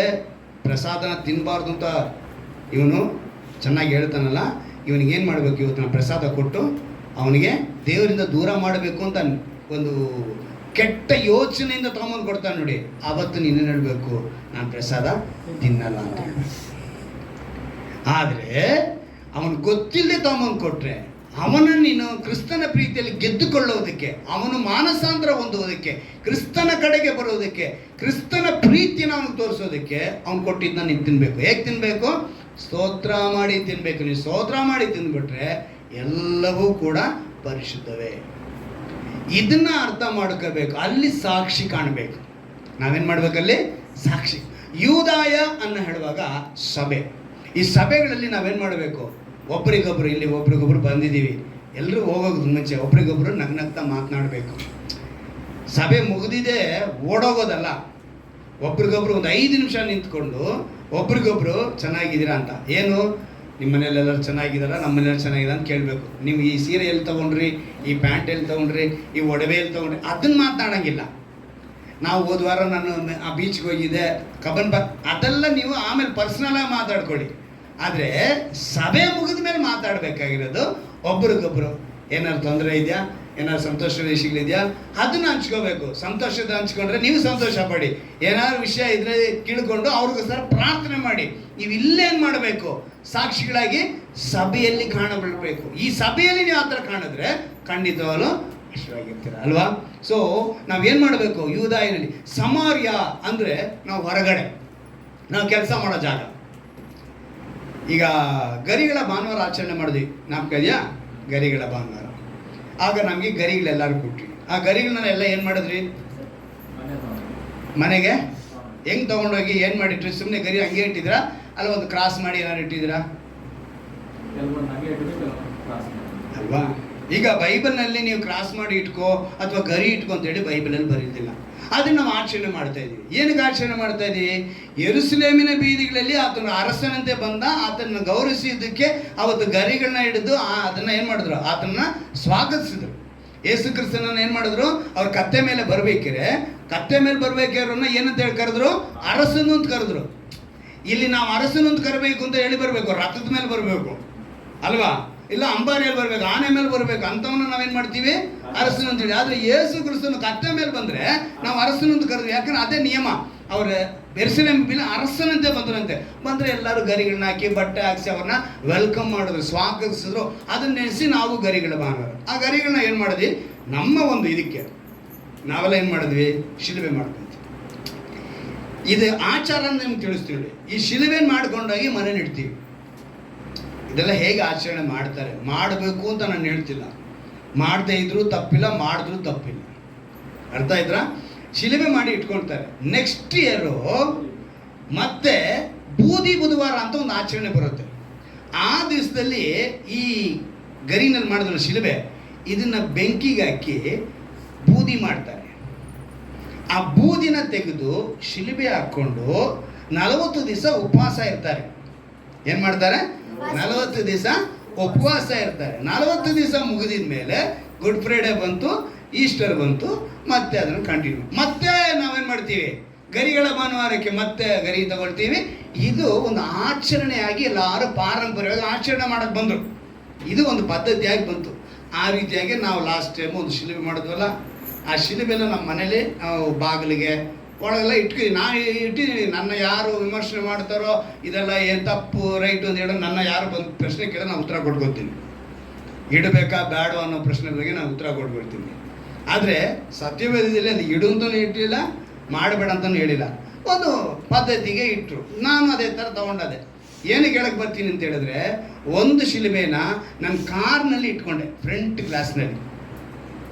ಪ್ರಸಾದನ ತಿನ್ನಬಾರ್ದು ಅಂತ ಇವನು ಚೆನ್ನಾಗಿ ಹೇಳ್ತಾನಲ್ಲ, ಇವನಿಗೇನು ಮಾಡಬೇಕು? ಇವತ್ತು ಪ್ರಸಾದ ಕೊಟ್ಟು ಅವನಿಗೆ ದೇವರಿಂದ ದೂರ ಮಾಡಬೇಕು ಅಂತ ಒಂದು ಕೆಟ್ಟ ಯೋಚನೆಯಿಂದ ತೊಗೊಂಬಂದು ಕೊಡ್ತಾನೆ ನೋಡಿ. ಆವತ್ತು ನೀನು ಹೇಳಬೇಕು, ನಾನು ಪ್ರಸಾದ ತಿನ್ನಲ್ಲ ಅಂತ ಹೇಳಬೇಕು. ಆದರೆ ಅವನು ಗೊತ್ತಿಲ್ಲದೆ ತೊಗೊಂಬಂದು ಕೊಟ್ಟರೆ ಅವನನ್ನು ನೀನು ಕ್ರಿಸ್ತನ ಪ್ರೀತಿಯಲ್ಲಿ ಗೆದ್ದುಕೊಳ್ಳೋದಕ್ಕೆ, ಅವನು ಮಾನಸಾಂತರ ಹೊಂದುವುದಕ್ಕೆ, ಕ್ರಿಸ್ತನ ಕಡೆಗೆ ಬರೋದಕ್ಕೆ, ಕ್ರಿಸ್ತನ ಪ್ರೀತಿನ ಅವನಿಗೆ ತೋರಿಸೋದಕ್ಕೆ ಅವನು ಕೊಟ್ಟಿದ್ದನ್ನ ನೀನು ತಿನ್ನಬೇಕು. ಹೇಗೆ ತಿನ್ನಬೇಕು? ಸ್ತೋತ್ರ ಮಾಡಿ ತಿನ್ನಬೇಕು. ನೀವು ಸ್ತೋತ್ರ ಮಾಡಿ ತಿಂದುಬಿಟ್ರೆ ಎಲ್ಲವೂ ಕೂಡ ಪರಿಶುದ್ಧವೇ. ಇದನ್ನ ಅರ್ಥ ಮಾಡ್ಕೋಬೇಕು. ಅಲ್ಲಿ ಸಾಕ್ಷಿ ಕಾಣಬೇಕು. ನಾವೇನು ಮಾಡ್ಬೇಕಲ್ಲಿ? ಸಾಕ್ಷಿ. ಯೂದಾಯ ಅನ್ನ ಹೇಳುವಾಗ ಸಭೆ. ಈ ಸಭೆಗಳಲ್ಲಿ ನಾವೇನು ಮಾಡಬೇಕು? ಒಬ್ರಿಗೊಬ್ರು, ಇಲ್ಲಿ ಒಬ್ರಿಗೊಬ್ರು ಬಂದಿದ್ದೀವಿ, ಎಲ್ಲರೂ ಹೋಗೋದು ಮುಂಚೆ ಒಬ್ರಿಗೊಬ್ರು ನಗ್ನಗ್ತಾ ಮಾತನಾಡಬೇಕು. ಸಭೆ ಮುಗಿದಿದೆ ಓಡೋಗೋದಲ್ಲ. ಒಬ್ರಿಗೊಬ್ರು ಒಂದು 5 ನಿಮಿಷ ನಿಂತ್ಕೊಂಡು ಒಬ್ರಿಗೊಬ್ರು ಚೆನ್ನಾಗಿದ್ದೀರಾ ಅಂತ. ಏನು, ನಿಮ್ಮ ಮನೇಲೆಲ್ಲರೂ ಚೆನ್ನಾಗಿದ್ದಾರ, ನಮ್ಮ ಮನೇಲಿ ಚೆನ್ನಾಗಿದೆ ಅಂತ ಕೇಳಬೇಕು. ನೀವು ಈ ಸೀರೆ ಎಲ್ಲಿ ತೊಗೊಂಡ್ರಿ, ಈ ಪ್ಯಾಂಟ್ ಎಲ್ಲಿ ತೊಗೊಂಡ್ರಿ, ಈ ಒಡವೆ ಎಲ್ಲಿ ತೊಗೊಂಡ್ರಿ, ಅದನ್ನು ಮಾತನಾಡೋಂಗಿಲ್ಲ. ನಾವು ಹೋದ ವಾರ ನಾನು ಆ ಬೀಚ್ಗೆ ಹೋಗಿದ್ದೆ, ಅದೆಲ್ಲ ನೀವು ಆಮೇಲೆ ಪರ್ಸ್ನಲಾಗಿ ಮಾತಾಡ್ಕೊಳ್ಳಿ. ಆದರೆ ಸಭೆ ಮುಗಿದ ಮೇಲೆ ಮಾತಾಡಬೇಕಾಗಿರೋದು ಒಬ್ರಿಗೊಬ್ರು. ಏನಾದ್ರು ತೊಂದರೆ ಇದೆಯಾ, ಏನಾದ್ರು ಸಂತೋಷದ ವಿಷಯಗಳಿದೆಯಾ, ಅದನ್ನು ಹಂಚ್ಕೋಬೇಕು. ಸಂತೋಷದ ಹಂಚ್ಕೊಂಡ್ರೆ ನೀವು ಸಂತೋಷ ಪಡಿ. ಏನಾದ್ರು ವಿಷಯ ಇದ್ರೆ ಕೇಳಿಕೊಂಡು ಅವ್ರಿಗೋಸ್ಕರ ಪ್ರಾರ್ಥನೆ ಮಾಡಿ. ನೀವು ಇಲ್ಲೇನು ಮಾಡಬೇಕು? ಸಾಕ್ಷಿಗಳಾಗಿ ಸಭೆಯಲ್ಲಿ ಕಾಣಬಿಡಬೇಕು. ಈ ಸಭೆಯಲ್ಲಿ ನೀವು ಆ ಥರ ಕಾಣಿದ್ರೆ ಖಂಡಿತವಾಗಲೂ ಆಶೀರ್ವಾಗಿರ್ತೀರ ಅಲ್ವಾ? ಸೊ ನಾವೇನು ಮಾಡಬೇಕು? ಯೂದಾಯನಲ್ಲಿ. ಸಮಾರ್ಯ ಅಂದರೆ ನಾವು ಹೊರಗಡೆ, ನಾವು ಕೆಲಸ ಮಾಡೋ ಜಾಗ. ಈಗ ಗರಿಗಳ ಭಾನುವಾರ ಆಚರಣೆ ಮಾಡಿದ್ವಿ, ಜ್ಞಾಪಕ ಇದೆಯಾ? ಗರಿಗಳ ಭಾನುವಾರ. ಆಗ ನಮಗೆ ಗರಿಗಳೆಲ್ಲರೂ ಕೊಟ್ರಿ. ಆ ಗರಿಗಳನ್ನೆಲ್ಲ ಏನು ಮಾಡಿದ್ರಿ? ಮನೆಗೆ ಹೆಂಗೆ ತೊಗೊಂಡೋಗಿ ಏನು ಮಾಡಿಟ್ರಿ? ಸುಮ್ಮನೆ ಗರಿ ಹಂಗೆ ಇಟ್ಟಿದ್ದೀರಾ ಅಲ್ಲ ಒಂದು ಕ್ರಾಸ್ ಮಾಡಿ ಏನಾರು ಇಟ್ಟಿದ್ದೀರಾ ಅಲ್ವಾ? ಈಗ ಬೈಬಲ್ನಲ್ಲಿ ನೀವು ಕ್ರಾಸ್ ಮಾಡಿ ಇಟ್ಕೋ ಅಥವಾ ಗರಿ ಇಟ್ಕೋ ಅಂತೇಳಿ ಬೈಬಲಲ್ಲಿ ಬರೀತಿಲ್ಲ. ಅದನ್ನು ನಾವು ಆಚರಣೆ ಮಾಡ್ತಾ ಇದ್ದೀವಿ. ಏನಕ್ಕೆ ಆಚರಣೆ ಮಾಡ್ತಾ ಇದ್ದೀವಿ? ಯೆರೂಸಲೇಮಿನ ಬೀದಿಗಳಲ್ಲಿ ಆತನ ಅರಸನಂತೆ ಬಂದ, ಆತನ ಗೌರವಿಸಿದ್ದಕ್ಕೆ ಅವತ್ತು ಗರಿಗಳನ್ನ ಹಿಡಿದು ಅದನ್ನು ಏನು ಮಾಡಿದ್ರು? ಆತನ ಸ್ವಾಗತಿಸಿದ್ರು. ಯೇಸು ಕ್ರಿಸ್ತನನ್ನು ಏನು ಮಾಡಿದ್ರು? ಅವ್ರ ಕತ್ತೆ ಮೇಲೆ ಬರ್ಬೇಕಾರೆ ಏನಂತ ಹೇಳಿ ಕರೆದ್ರು? ಅರಸನು ಅಂತ ಕರೆದ್ರು. ಇಲ್ಲಿ ನಾವು ಅರಸನು ಅಂತ ಕರಬೇಕು ಅಂತ ಹೇಳಿ ಬರಬೇಕು, ರಥದ ಮೇಲೆ ಬರಬೇಕು ಅಲ್ವಾ? ಇಲ್ಲ ಅಂಬಾರಿಯಲ್ಲಿ ಬರಬೇಕು, ಆನೆ ಮೇಲೆ ಬರಬೇಕು, ಅಂಥವನ್ನ ನಾವೇನು ಮಾಡ್ತೀವಿ? ಅರಸನು ಅಂತೇಳಿ. ಆದರೆ ಯೇಸು ಕ್ರಿಸ್ತನು ಕತ್ತೆ ಮೇಲೆ ಬಂದರೆ ನಾವು ಅರಸನು ಅಂತ ಕರೆದ್ವಿ. ಯಾಕಂದ್ರೆ ಅದೇ ನಿಯಮ. ಅವ್ರ ಯೆರೂಸಲೇಮಿನ ಅರಸನಂತೆ ಬಂದರೆ ಎಲ್ಲರೂ ಗರಿಗಳನ್ನ ಹಾಕಿ ಬಟ್ಟೆ ಹಾಕಿಸಿ ಅವ್ರನ್ನ ವೆಲ್ಕಮ್ ಮಾಡಿದ್ರು, ಸ್ವಾಗತಿಸಿದ್ರು. ಅದನ್ನ ನೆನೆಸಿ ನಾವು ಗರಿಗಳ ಭಾನುವಾರ ಆ ಗರಿಗಳನ್ನ ಏನು ಮಾಡಿದ್ವಿ? ನಮ್ಮ ಒಂದು ಇದಕ್ಕೆ ನಾವೆಲ್ಲ ಏನು ಮಾಡಿದ್ವಿ? ಶಿಲುಬೆ ಮಾಡ್ಕೊಂತೀವಿ. ಇದು ಆಚಾರ ನಿಮ್ಗೆ ತಿಳಿಸ್ತೀವಿ. ಈ ಶಿಲುಬೆನ ಮಾಡ್ಕೊಂಡೋಗಿ ಮನೆ ಇಡ್ತೀವಿ. ಇದೆಲ್ಲ ಹೇಗೆ ಆಚರಣೆ ಮಾಡ್ತಾರೆ, ಮಾಡಬೇಕು ಅಂತ ನಾನು ಹೇಳ್ತಿಲ್ಲ. ಮಾಡದೇ ಇದ್ರೂ ತಪ್ಪಿಲ್ಲ, ಮಾಡಿದ್ರೂ ತಪ್ಪಿಲ್ಲ. ಅರ್ಥ ಆಯ್ತಾ? ಶಿಲುಬೆ ಮಾಡಿ ಇಟ್ಕೊಳ್ತಾರೆ. ನೆಕ್ಸ್ಟ್ ಇಯರು ಮತ್ತೆ ಬೂದಿ ಬುಧವಾರ ಅಂತ ಒಂದು ಆಚರಣೆ ಬರುತ್ತೆ. ಆ ದಿವಸದಲ್ಲಿ ಈ ಗರಿನಲ್ಲಿ ಮಾಡಿದ್ರು ಶಿಲುಬೆ, ಇದನ್ನು ಬೆಂಕಿಗೆ ಹಾಕಿ ಬೂದಿ ಮಾಡ್ತಾರೆ. ಆ ಬೂದಿನ ತೆಗೆದು ಶಿಲುಬೆ ಹಾಕ್ಕೊಂಡು 40 ದಿವಸ ಉಪವಾಸ ಇರ್ತಾರೆ. ಏನು ಮಾಡ್ತಾರೆ? 40 ದಿವಸ ಉಪವಾಸ ಇರ್ತಾರೆ. 40 ದಿವಸ ಮುಗಿದಿದ ಮೇಲೆ ಗುಡ್ ಫ್ರೈಡೆ ಬಂತು, ಈಸ್ಟರ್ ಬಂತು, ಮತ್ತೆ ಅದನ್ನು ಕಂಟಿನ್ಯೂ. ಮತ್ತೆ ನಾವೇನು ಮಾಡ್ತೀವಿ? ಗರಿಗಳ ಭಾನುವಾರಕ್ಕೆ ಮತ್ತೆ ಗರಿ ತಗೊಳ್ತೀವಿ. ಇದು ಒಂದು ಆಚರಣೆಯಾಗಿ ಎಲ್ಲರೂ ಪಾರಂಪರ್ಯವಾಗಿ ಆಚರಣೆ ಮಾಡೋಕ್ಕೆ ಬಂದರು. ಇದು ಒಂದು ಪದ್ಧತಿಯಾಗಿ ಬಂತು. ಆ ರೀತಿಯಾಗಿ ನಾವು ಲಾಸ್ಟ್ ಟೈಮ್ ಒಂದು ಶಿಲುಬೆ ಮಾಡಿದ್ವಲ್ಲ, ಆ ಶಿಲುಬೆನ ನಮ್ಮ ಮನೇಲಿ ನಾವು ಬಾಗಿಲಿಗೆ ಒಳಗೆಲ್ಲ ಇಟ್ಟಿದ್ದೀವಿ. ನನ್ನ ಯಾರು ವಿಮರ್ಶೆ ಮಾಡ್ತಾರೋ ಇದೆಲ್ಲ ಏನು ತಪ್ಪು ರೈಟು ಅಂತ ಹೇಳೋ, ನನ್ನ ಯಾರು ಬಂದು ಪ್ರಶ್ನೆ ಕೇಳೋ ನಾನು ಉತ್ತರ ಕೊಟ್ಕೊತೀನಿ. ಇಡಬೇಕಾ ಬೇಡ ಅನ್ನೋ ಪ್ರಶ್ನೆ ಬಗ್ಗೆ ನಾನು ಉತ್ತರ ಕೊಟ್ಕೊಡ್ತೀನಿ. ಆದರೆ ಸತ್ಯವೇದದಲ್ಲಿ ಅದು ಇಡು ಅಂತಲೂ ಇಟ್ಟಿಲ್ಲ, ಮಾಡಬೇಡ ಅಂತಲೂ ಹೇಳಿಲ್ಲ. ಒಂದು ಪದ್ಧತಿಗೆ ಇಟ್ಟರು. ನಾನು ಅದೇ ಥರ ತೊಗೊಂಡದೆ. ಏನು ಕೇಳಕ್ಕೆ ಬರ್ತೀನಿ ಅಂತ ಹೇಳಿದ್ರೆ, ಒಂದು ಶಿಲುಬೆನ ನನ್ನ ಕಾರ್ನಲ್ಲಿ ಇಟ್ಕೊಂಡೆ, ಫ್ರಂಟ್ ಗ್ಲಾಸ್ನಲ್ಲಿ.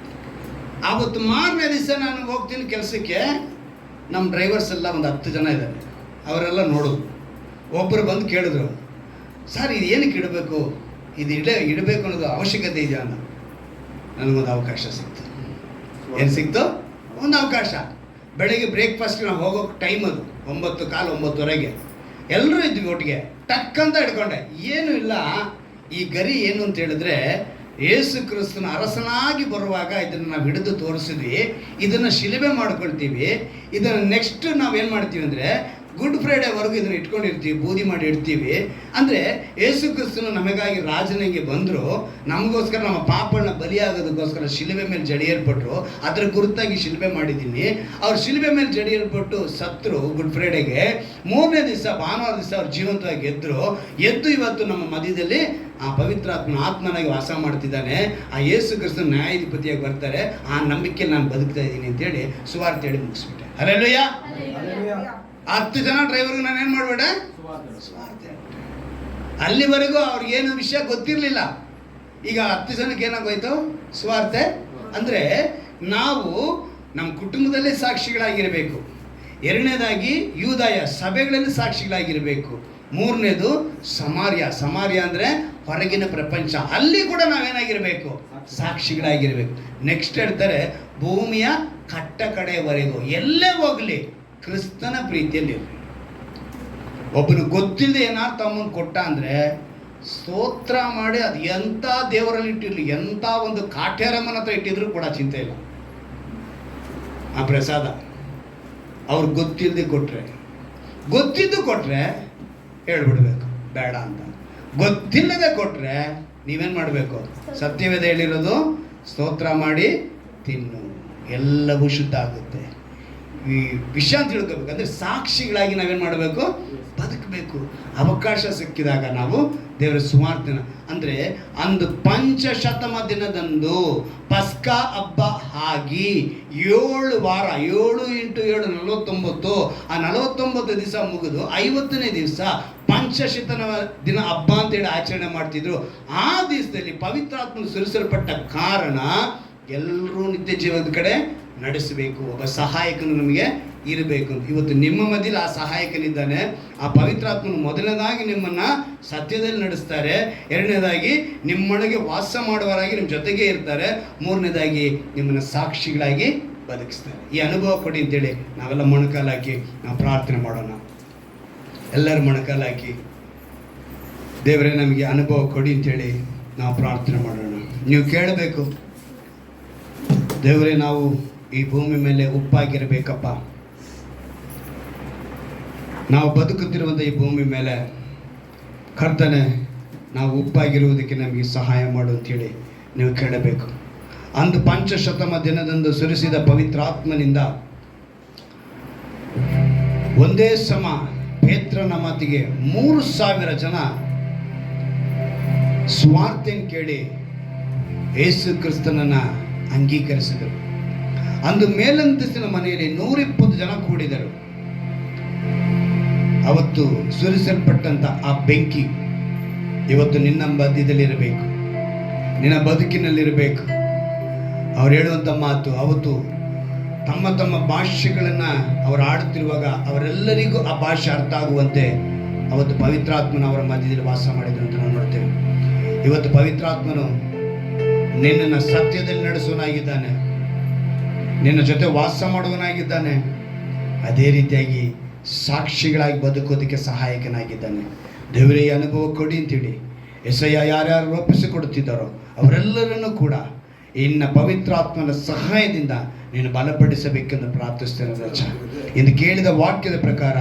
ಆವತ್ತು ಮಾರನೇ ದಿವಸ ನಾನು ಹೋಗ್ತೀನಿ ಕೆಲಸಕ್ಕೆ. ನಮ್ಮ ಡ್ರೈವರ್ಸ್ ಎಲ್ಲ ಒಂದು 10 ಜನ ಇದ್ದಾರೆ. ಅವರೆಲ್ಲ ನೋಡೋದು. ಒಬ್ಬರು ಬಂದು ಕೇಳಿದ್ರು, ಸರ್ ಇದು ಏನಕ್ಕೆ ಇಡಬೇಕು, ಇದು ಇಡಬೇಕು ಅನ್ನೋದು ಅವಶ್ಯಕತೆ ಇದೆಯಾ ಅಂತ. ನನಗೊಂದು ಅವಕಾಶ ಸಿಕ್ತು. ಏನು ಸಿಕ್ತು? ಒಂದು ಅವಕಾಶ. ಬೆಳಗ್ಗೆ ಬ್ರೇಕ್ಫಾಸ್ಟ್ ನಾವು ಹೋಗೋ ಟೈಮ್ ಅದು 9:15 9:30. ಎಲ್ಲರೂ ಇದ್ವಿ ಒಟ್ಟಿಗೆ. ಟಕ್ ಅಂತ ಹಿಡ್ಕೊಂಡೆ. ಏನೂ ಇಲ್ಲ. ಈ ಗರಿ ಏನು ಅಂತ ಹೇಳಿದ್ರೆ, ಯೇಸು ಕ್ರಿಸ್ತನ ಅರಸನಾಗಿ ಬರುವಾಗ ಇದನ್ನು ನಾವು ಹಿಡಿದು ತೋರಿಸಿದ್ವಿ. ಇದನ್ನು ಶಿಲುಬೆ ಮಾಡ್ಕೊಳ್ತೀವಿ. ಇದನ್ನು ನೆಕ್ಸ್ಟ್ ನಾವೇನು ಮಾಡ್ತೀವಿ ಅಂದರೆ, ಗುಡ್ ಫ್ರೈಡೇವರೆಗೂ ಇದನ್ನು ಇಟ್ಕೊಂಡಿರ್ತೀವಿ, ಬೂದಿ ಮಾಡಿ ಇಡ್ತೀವಿ. ಅಂದರೆ ಯೇಸು ಕ್ರಿಸ್ತನು ನಮಗಾಗಿ ರಾಜನಿಗೆ ಬಂದರು, ನಮಗೋಸ್ಕರ ನಮ್ಮ ಪಾಪಗಳನ್ನ ಬಲಿಯಾಗೋದಕ್ಕೋಸ್ಕರ ಶಿಲುಬೆ ಮೇಲೆ ಜಡಿಯಲ್ಪಟ್ಟರು. ಅದರ ಗುರುತಾಗಿ ಶಿಲುಬೆ ಮಾಡಿದ್ದೀನಿ. ಅವ್ರು ಶಿಲುಬೆ ಮೇಲೆ ಜಡಿಯಲ್ಪಟ್ಟು ಸತ್ತರು ಗುಡ್ ಫ್ರೈಡೆಗೆ. 3ನೇ ದಿವಸ ಭಾನುವಾರ ದಿವಸ ಅವ್ರು ಜೀವಂತವಾಗಿ ಎದ್ದು ಇವತ್ತು ನಮ್ಮ ಮಧ್ಯದಲ್ಲಿ ಆ ಪವಿತ್ರ ಆತ್ಮನಾಗಿ ವಾಸ ಮಾಡ್ತಿದ್ದಾನೆ. ಆ ಯೇಸು ಕ್ರಿಸ್ತನ ನ್ಯಾಯಾಧಿಪತಿಯಾಗಿ ಬರ್ತಾರೆ. ಆ ನಂಬಿಕೆಯಲ್ಲಿ ನಾನು ಬದುಕ್ತಾ ಇದ್ದೀನಿ ಅಂತೇಳಿ ಸುವಾರ್ತೆ ಹೇಳಿ ಮುಗಿಸ್ಬಿಟ್ಟೆ. ಹಲ್ಲೆಲೂಯಾ. 10 ಜನ ಡ್ರೈವರ್ಗೆ ನಾನು ಏನು ಮಾಡಬೇಡ? ಸುವಾರ್ತೆ. ಅಲ್ಲಿವರೆಗೂ ಅವ್ರಿಗೇನು ವಿಷಯ ಗೊತ್ತಿರಲಿಲ್ಲ. ಈಗ 10 ಜನಕ್ಕೆ ಏನಾಗೋಯ್ತು? ಸುವಾರ್ತೆ. ಅಂದರೆ ನಾವು ನಮ್ಮ ಕುಟುಂಬದಲ್ಲೇ ಸಾಕ್ಷಿಗಳಾಗಿರಬೇಕು. 2ನೇದಾಗಿ ಯೂದಾಯ ಸಭೆಗಳಲ್ಲಿ ಸಾಕ್ಷಿಗಳಾಗಿರಬೇಕು. 3ನೇದು ಸಮಾರ್ಯ ಅಂದರೆ ಹೊರಗಿನ ಪ್ರಪಂಚ, ಅಲ್ಲಿ ಕೂಡ ನಾವೇನಾಗಿರಬೇಕು? ಸಾಕ್ಷಿಗಳಾಗಿರಬೇಕು. ನೆಕ್ಸ್ಟ್ ಹೇಳ್ತಾರೆ, ಭೂಮಿಯ ಕಟ್ಟ ಕಡೆಯವರೆಗೂ ಎಲ್ಲೇ ಹೋಗಲಿ ಕ್ರಿಸ್ತನ ಪ್ರೀತಿಯಲ್ಲಿ. ಒಬ್ಬನು ಗೊತ್ತಿಲ್ಲದೆ ಏನಾರು ತಮ್ಮನ್ನು ಕೊಟ್ಟ ಅಂದರೆ ಸ್ತೋತ್ರ ಮಾಡಿ, ಅದು ಎಂಥ ದೇವರಲ್ಲಿ ಇಟ್ಟಿರಲಿ, ಎಂಥ ಒಂದು ಕಾಟ್ಯಾರಮ್ಮನ ಹತ್ರ ಇಟ್ಟಿದ್ರು ಕೂಡ ಚಿಂತೆ ಇಲ್ಲ. ಆ ಪ್ರಸಾದ ಅವ್ರು ಗೊತ್ತಿಲ್ಲದೆ ಕೊಟ್ಟರೆ, ಗೊತ್ತಿದ್ದು ಕೊಟ್ಟರೆ ಹೇಳ್ಬಿಡ್ಬೇಕು ಬೇಡ ಅಂತ. ಗೊತ್ತಿಲ್ಲದೆ ಕೊಟ್ಟರೆ ನೀವೇನು ಮಾಡಬೇಕು? ಸತ್ಯವೇದ ಹೇಳಿರೋದು, ಸ್ತೋತ್ರ ಮಾಡಿ ತಿನ್ನು, ಎಲ್ಲವೂ ಶುದ್ಧ ಆಗುತ್ತೆ. ಈ ವಿಷಯ ಅಂತ ತಿಳ್ಕೋಬೇಕು. ಅಂದರೆ ಸಾಕ್ಷಿಗಳಾಗಿ ನಾವೇನು ಮಾಡಬೇಕು? ಬದುಕಬೇಕು. ಅವಕಾಶ ಸಿಕ್ಕಿದಾಗ ನಾವು ದೇವರ ಸುವಾರ್ತೆನ ಅಂದರೆ ಅಂದು ಪಂಚಶತಮ ದಿನದಂದು ಪಸ್ಕಾ ಹಬ್ಬ ಆಗಿ 7 ವಾರ, 7 × 7 49, ಆ 49 ದಿವಸ ಮುಗಿದು 50ನೇ ದಿವಸ ಪಂಚಶತನ ದಿನ ಹಬ್ಬ ಅಂತೇಳಿ ಆಚರಣೆ ಮಾಡ್ತಿದ್ರು. ಆ ದಿವಸದಲ್ಲಿ ಪವಿತ್ರಾತ್ಮನು ಸುರಿಸಲ್ಪಟ್ಟ ಕಾರಣ ಎಲ್ಲರೂ ನಿತ್ಯ ಜೀವನದ ಕಡೆ ನಡೆಸಬೇಕು, ಒಬ್ಬ ಸಹಾಯಕನು ನಮಗೆ ಇರಬೇಕು ಅಂತ. ಇವತ್ತು ನಿಮ್ಮ ಮಧ್ಯೆ ಆ ಸಹಾಯಕನಿದ್ದಾನೆ. ಆ ಪವಿತ್ರಾತ್ಮನು ಮೊದಲನೇದಾಗಿ ನಿಮ್ಮನ್ನು ಸತ್ಯದಲ್ಲಿ ನಡೆಸ್ತಾರೆ, ಎರಡನೇದಾಗಿ ನಿಮ್ಮೊಳಗೆ ವಾಸ ಮಾಡುವವರಾಗಿ ನಿಮ್ಮ ಜೊತೆಗೆ ಇರ್ತಾರೆ, ಮೂರನೇದಾಗಿ ನಿಮ್ಮನ್ನು ಸಾಕ್ಷಿಗಳಾಗಿ ಬದುಕಿಸ್ತಾರೆ. ಈ ಅನುಭವ ಕೊಡಿ ಅಂತೇಳಿ ನಾವೆಲ್ಲ ಮೊಣಕಾಲು ಹಾಕಿ ನಾವು ಪ್ರಾರ್ಥನೆ ಮಾಡೋಣ. ಎಲ್ಲರೂ ಮೊಣಕಾಲು ಹಾಕಿ ದೇವರೇ ನಮಗೆ ಅನುಭವ ಕೊಡಿ ಅಂತೇಳಿ ನಾವು ಪ್ರಾರ್ಥನೆ ಮಾಡೋಣ. ನೀವು ಕೇಳಬೇಕು, ದೇವರೇ ನಾವು ಈ ಭೂಮಿ ಮೇಲೆ ಉಪ್ಪಾಗಿರಬೇಕಪ್ಪ, ನಾವು ಬದುಕುತ್ತಿರುವಂಥ ಈ ಭೂಮಿ ಮೇಲೆ ಕರ್ತನೆ ನಾವು ಉಪ್ಪಾಗಿರುವುದಕ್ಕೆ ನಮಗೆ ಸಹಾಯ ಮಾಡು ಅಂತೇಳಿ ನೀವು ಕೇಳಬೇಕು. ಅಂದು ಪಂಚಶತಮ ದಿನದಂದು ಸುರಿಸಿದ ಪವಿತ್ರಾತ್ಮನಿಂದ ಒಂದೇ ಸಮ ಪೇತ್ರನ ಮಾತಿಗೆ 3,000 ಜನ ಸ್ವಾರ್ಥನ್ ಕೇಳಿ ಯೇಸು ಕ್ರಿಸ್ತನನ್ನು ಅಂಗೀಕರಿಸಿದರು. ಅಂದು ಮೇಲಂತಸ್ತಿನ ಮನೆಯಲ್ಲಿ 120 ಜನ ಕೂಡಿದರು. ಅವತ್ತು ಸುರಿಸಲ್ಪಟ್ಟಂತ ಆ ಬೆಂಕಿ ಇವತ್ತು ನಿನ್ನ ಮಧ್ಯದಲ್ಲಿರಬೇಕು, ನಿನ್ನ ಬದುಕಿನಲ್ಲಿರಬೇಕು. ಅವ್ರು ಹೇಳುವಂಥ ಮಾತು, ಅವತ್ತು ತಮ್ಮ ತಮ್ಮ ಭಾಷೆಗಳನ್ನು ಅವರು ಆಡುತ್ತಿರುವಾಗ ಅವರೆಲ್ಲರಿಗೂ ಆ ಭಾಷೆ ಅರ್ಥ ಆಗುವಂತೆ ಅವತ್ತು ಪವಿತ್ರಾತ್ಮನ ಅವರ ಮಧ್ಯದಲ್ಲಿ ವಾಸ ಮಾಡಿದ್ರು ಅಂತ ನಾವು ನೋಡ್ತೇವೆ. ಇವತ್ತು ಪವಿತ್ರಾತ್ಮನು ನಿನ್ನನ್ನು ಸತ್ಯದಲ್ಲಿ ನಡೆಸುವನಾಗಿದ್ದಾನೆ, ನಿನ್ನ ಜೊತೆ ವಾಸ ಮಾಡುವನಾಗಿದ್ದಾನೆ, ಅದೇ ರೀತಿಯಾಗಿ ಸಾಕ್ಷಿಗಳಾಗಿ ಬದುಕೋದಕ್ಕೆ ಸಹಾಯಕನಾಗಿದ್ದಾನೆ. ದೇವರೇ ಅನುಭವ ಕೊಡಿ ಅಂತೇಳಿ ಎಸಯ್ಯ ಯಾರ್ಯಾರು ರೂಪಿಸಿಕೊಡುತ್ತಿದ್ದಾರೋ ಅವರೆಲ್ಲರನ್ನೂ ಕೂಡ ಇನ್ನ ಪವಿತ್ರಾತ್ಮನ ಸಹಾಯದಿಂದ ನೀನು ಬಲಪಡಿಸಬೇಕೆಂದು ಪ್ರಾರ್ಥಿಸ್ತೇನೆ ರಾಜ. ಇಂದು ಕೇಳಿದ ವಾಕ್ಯದ ಪ್ರಕಾರ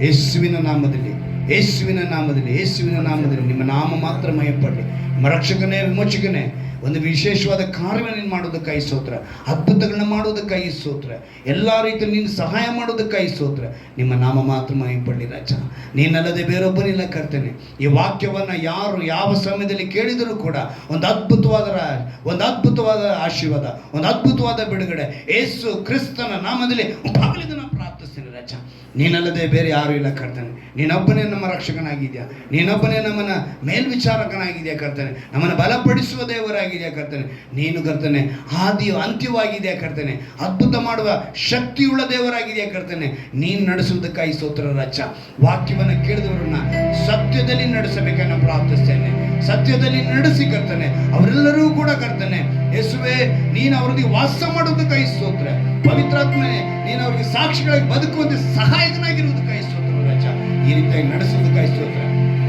ಯೇಸುವಿನ ನಾಮದಲ್ಲಿ, ಯೇಸುವಿನ ನಾಮದಲ್ಲಿ, ಯೇಸುವಿನ ನಾಮದಲ್ಲಿ ನಿಮ್ಮ ನಾಮ ಮಾತ್ರ ಮಹಿಮೆಪಡಲಿ. ನಿಮ್ಮ ರಕ್ಷಕನೇ, ವಿಮೋಚಕನೇ, ಒಂದು ವಿಶೇಷವಾದ ಕಾರ್ಯವನ್ನು ನೀನು ಮಾಡೋದಕ್ಕಾಗಿ ಸ್ತೋತ್ರ, ಅದ್ಭುತಗಳನ್ನ ಮಾಡೋದಕ್ಕಾಗಿ ಸ್ತೋತ್ರ, ಎಲ್ಲ ರೀತಿಯಲ್ಲಿ ನೀನು ಸಹಾಯ ಮಾಡೋದಕ್ಕಾಗಿ ಸ್ತೋತ್ರ. ನಿಮ್ಮ ನಾಮ ಮಾತ್ರ ಮಹಿಮೆಪಡಲಿ ರಾಜ. ನೀನಲ್ಲದೆ ಬೇರೊಬ್ಬನಿಲ್ಲ ಕರ್ತೇನೆ. ಈ ವಾಕ್ಯವನ್ನು ಯಾರು ಯಾವ ಸಮಯದಲ್ಲಿ ಕೇಳಿದರೂ ಕೂಡ ಒಂದು ಅದ್ಭುತವಾದ ಆಶೀರ್ವಾದ, ಒಂದು ಅದ್ಭುತವಾದ ಬಿಡುಗಡೆ ಯೇಸು ಕ್ರಿಸ್ತನ ನಾಮದಲ್ಲಿ ಆಗಲಿದ್ದು ನಾನು ಪ್ರಾರ್ಥಿಸ್ತೇನೆ ರಾಜ. ನೀನಲ್ಲದೆ ಬೇರೆ ಯಾರು ಇಲ್ಲ ಕರ್ತೇನೆ. ನೀನೊಬ್ಬನೇ ನಮ್ಮ ರಕ್ಷಕನಾಗಿದೆಯಾ, ನೀನೊಬ್ಬನೇ ನಮ್ಮನ್ನು ಮೇಲ್ವಿಚಾರಕನಾಗಿದೆಯಾ ಕರ್ತೇನೆ, ನಮ್ಮನ್ನು ಬಲಪಡಿಸುವ ದೇವರಾಗಿದೆಯಾ ಕರ್ತೇನೆ. ನೀನು ಕರ್ತೇನೆ ಆದಿಯು ಅಂತ್ಯವಾಗಿದೆಯಾ ಕರ್ತೇನೆ, ಅದ್ಭುತ ಮಾಡುವ ಶಕ್ತಿಯುಳ್ಳ ದೇವರಾಗಿದೆಯಾ ಕರ್ತೇನೆ. ನೀನು ನಡೆಸುವುದಕ್ಕಾಗಿ ಸ್ತೋತ್ರ ರಾಜ. ವಾಕ್ಯವನ್ನು ಕೇಳಿದವರನ್ನ ಸತ್ಯದಲ್ಲಿ ನಡೆಸಬೇಕನ್ನು ಪ್ರಾರ್ಥಿಸ್ತೇನೆ. ಸತ್ಯದಲ್ಲಿ ನಡೆಸಿ ಕರ್ತೇನೆ, ಅವರೆಲ್ಲರೂ ಕೂಡ ಕರ್ತೇನೆ ಯೇಸುವೆ ನೀನು ಅವರಿಗೆ ವಾಸ ಮಾಡುವುದಕ್ಕಾಗಿ ಸ್ತೋತ್ರ. ಪವಿತ್ರಾತ್ಮನೇ ನೀನು ಅವರಿಗೆ ಸಾಕ್ಷಿಗಳಾಗಿ ಬದುಕುವಂತೆ ಸಹಾಯಕನಾಗಿರುವುದಕ್ಕಾಗಿ ಸ್ತೋತ್ರ ರಾಜ. ಈ ರೀತಿಯಾಗಿ ನಡೆಸುವುದಕ್ಕಾಗಿ ಸ್ತೋತ್ರ.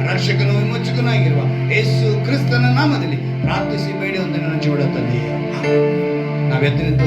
ರಕ್ಷಕನು ವಿಮೋಚಕನಾಗಿರುವ ಯೇಸು ಕ್ರಿಸ್ತನ ನಾಮದಲ್ಲಿ ಪ್ರಾರ್ಥಿಸಿ ಬೇಡಿ ಒಂದು ನನ್ನ ಜೀವನ ತಂದೆಯೇ. ನಾವೆತ್ತರಿಂದ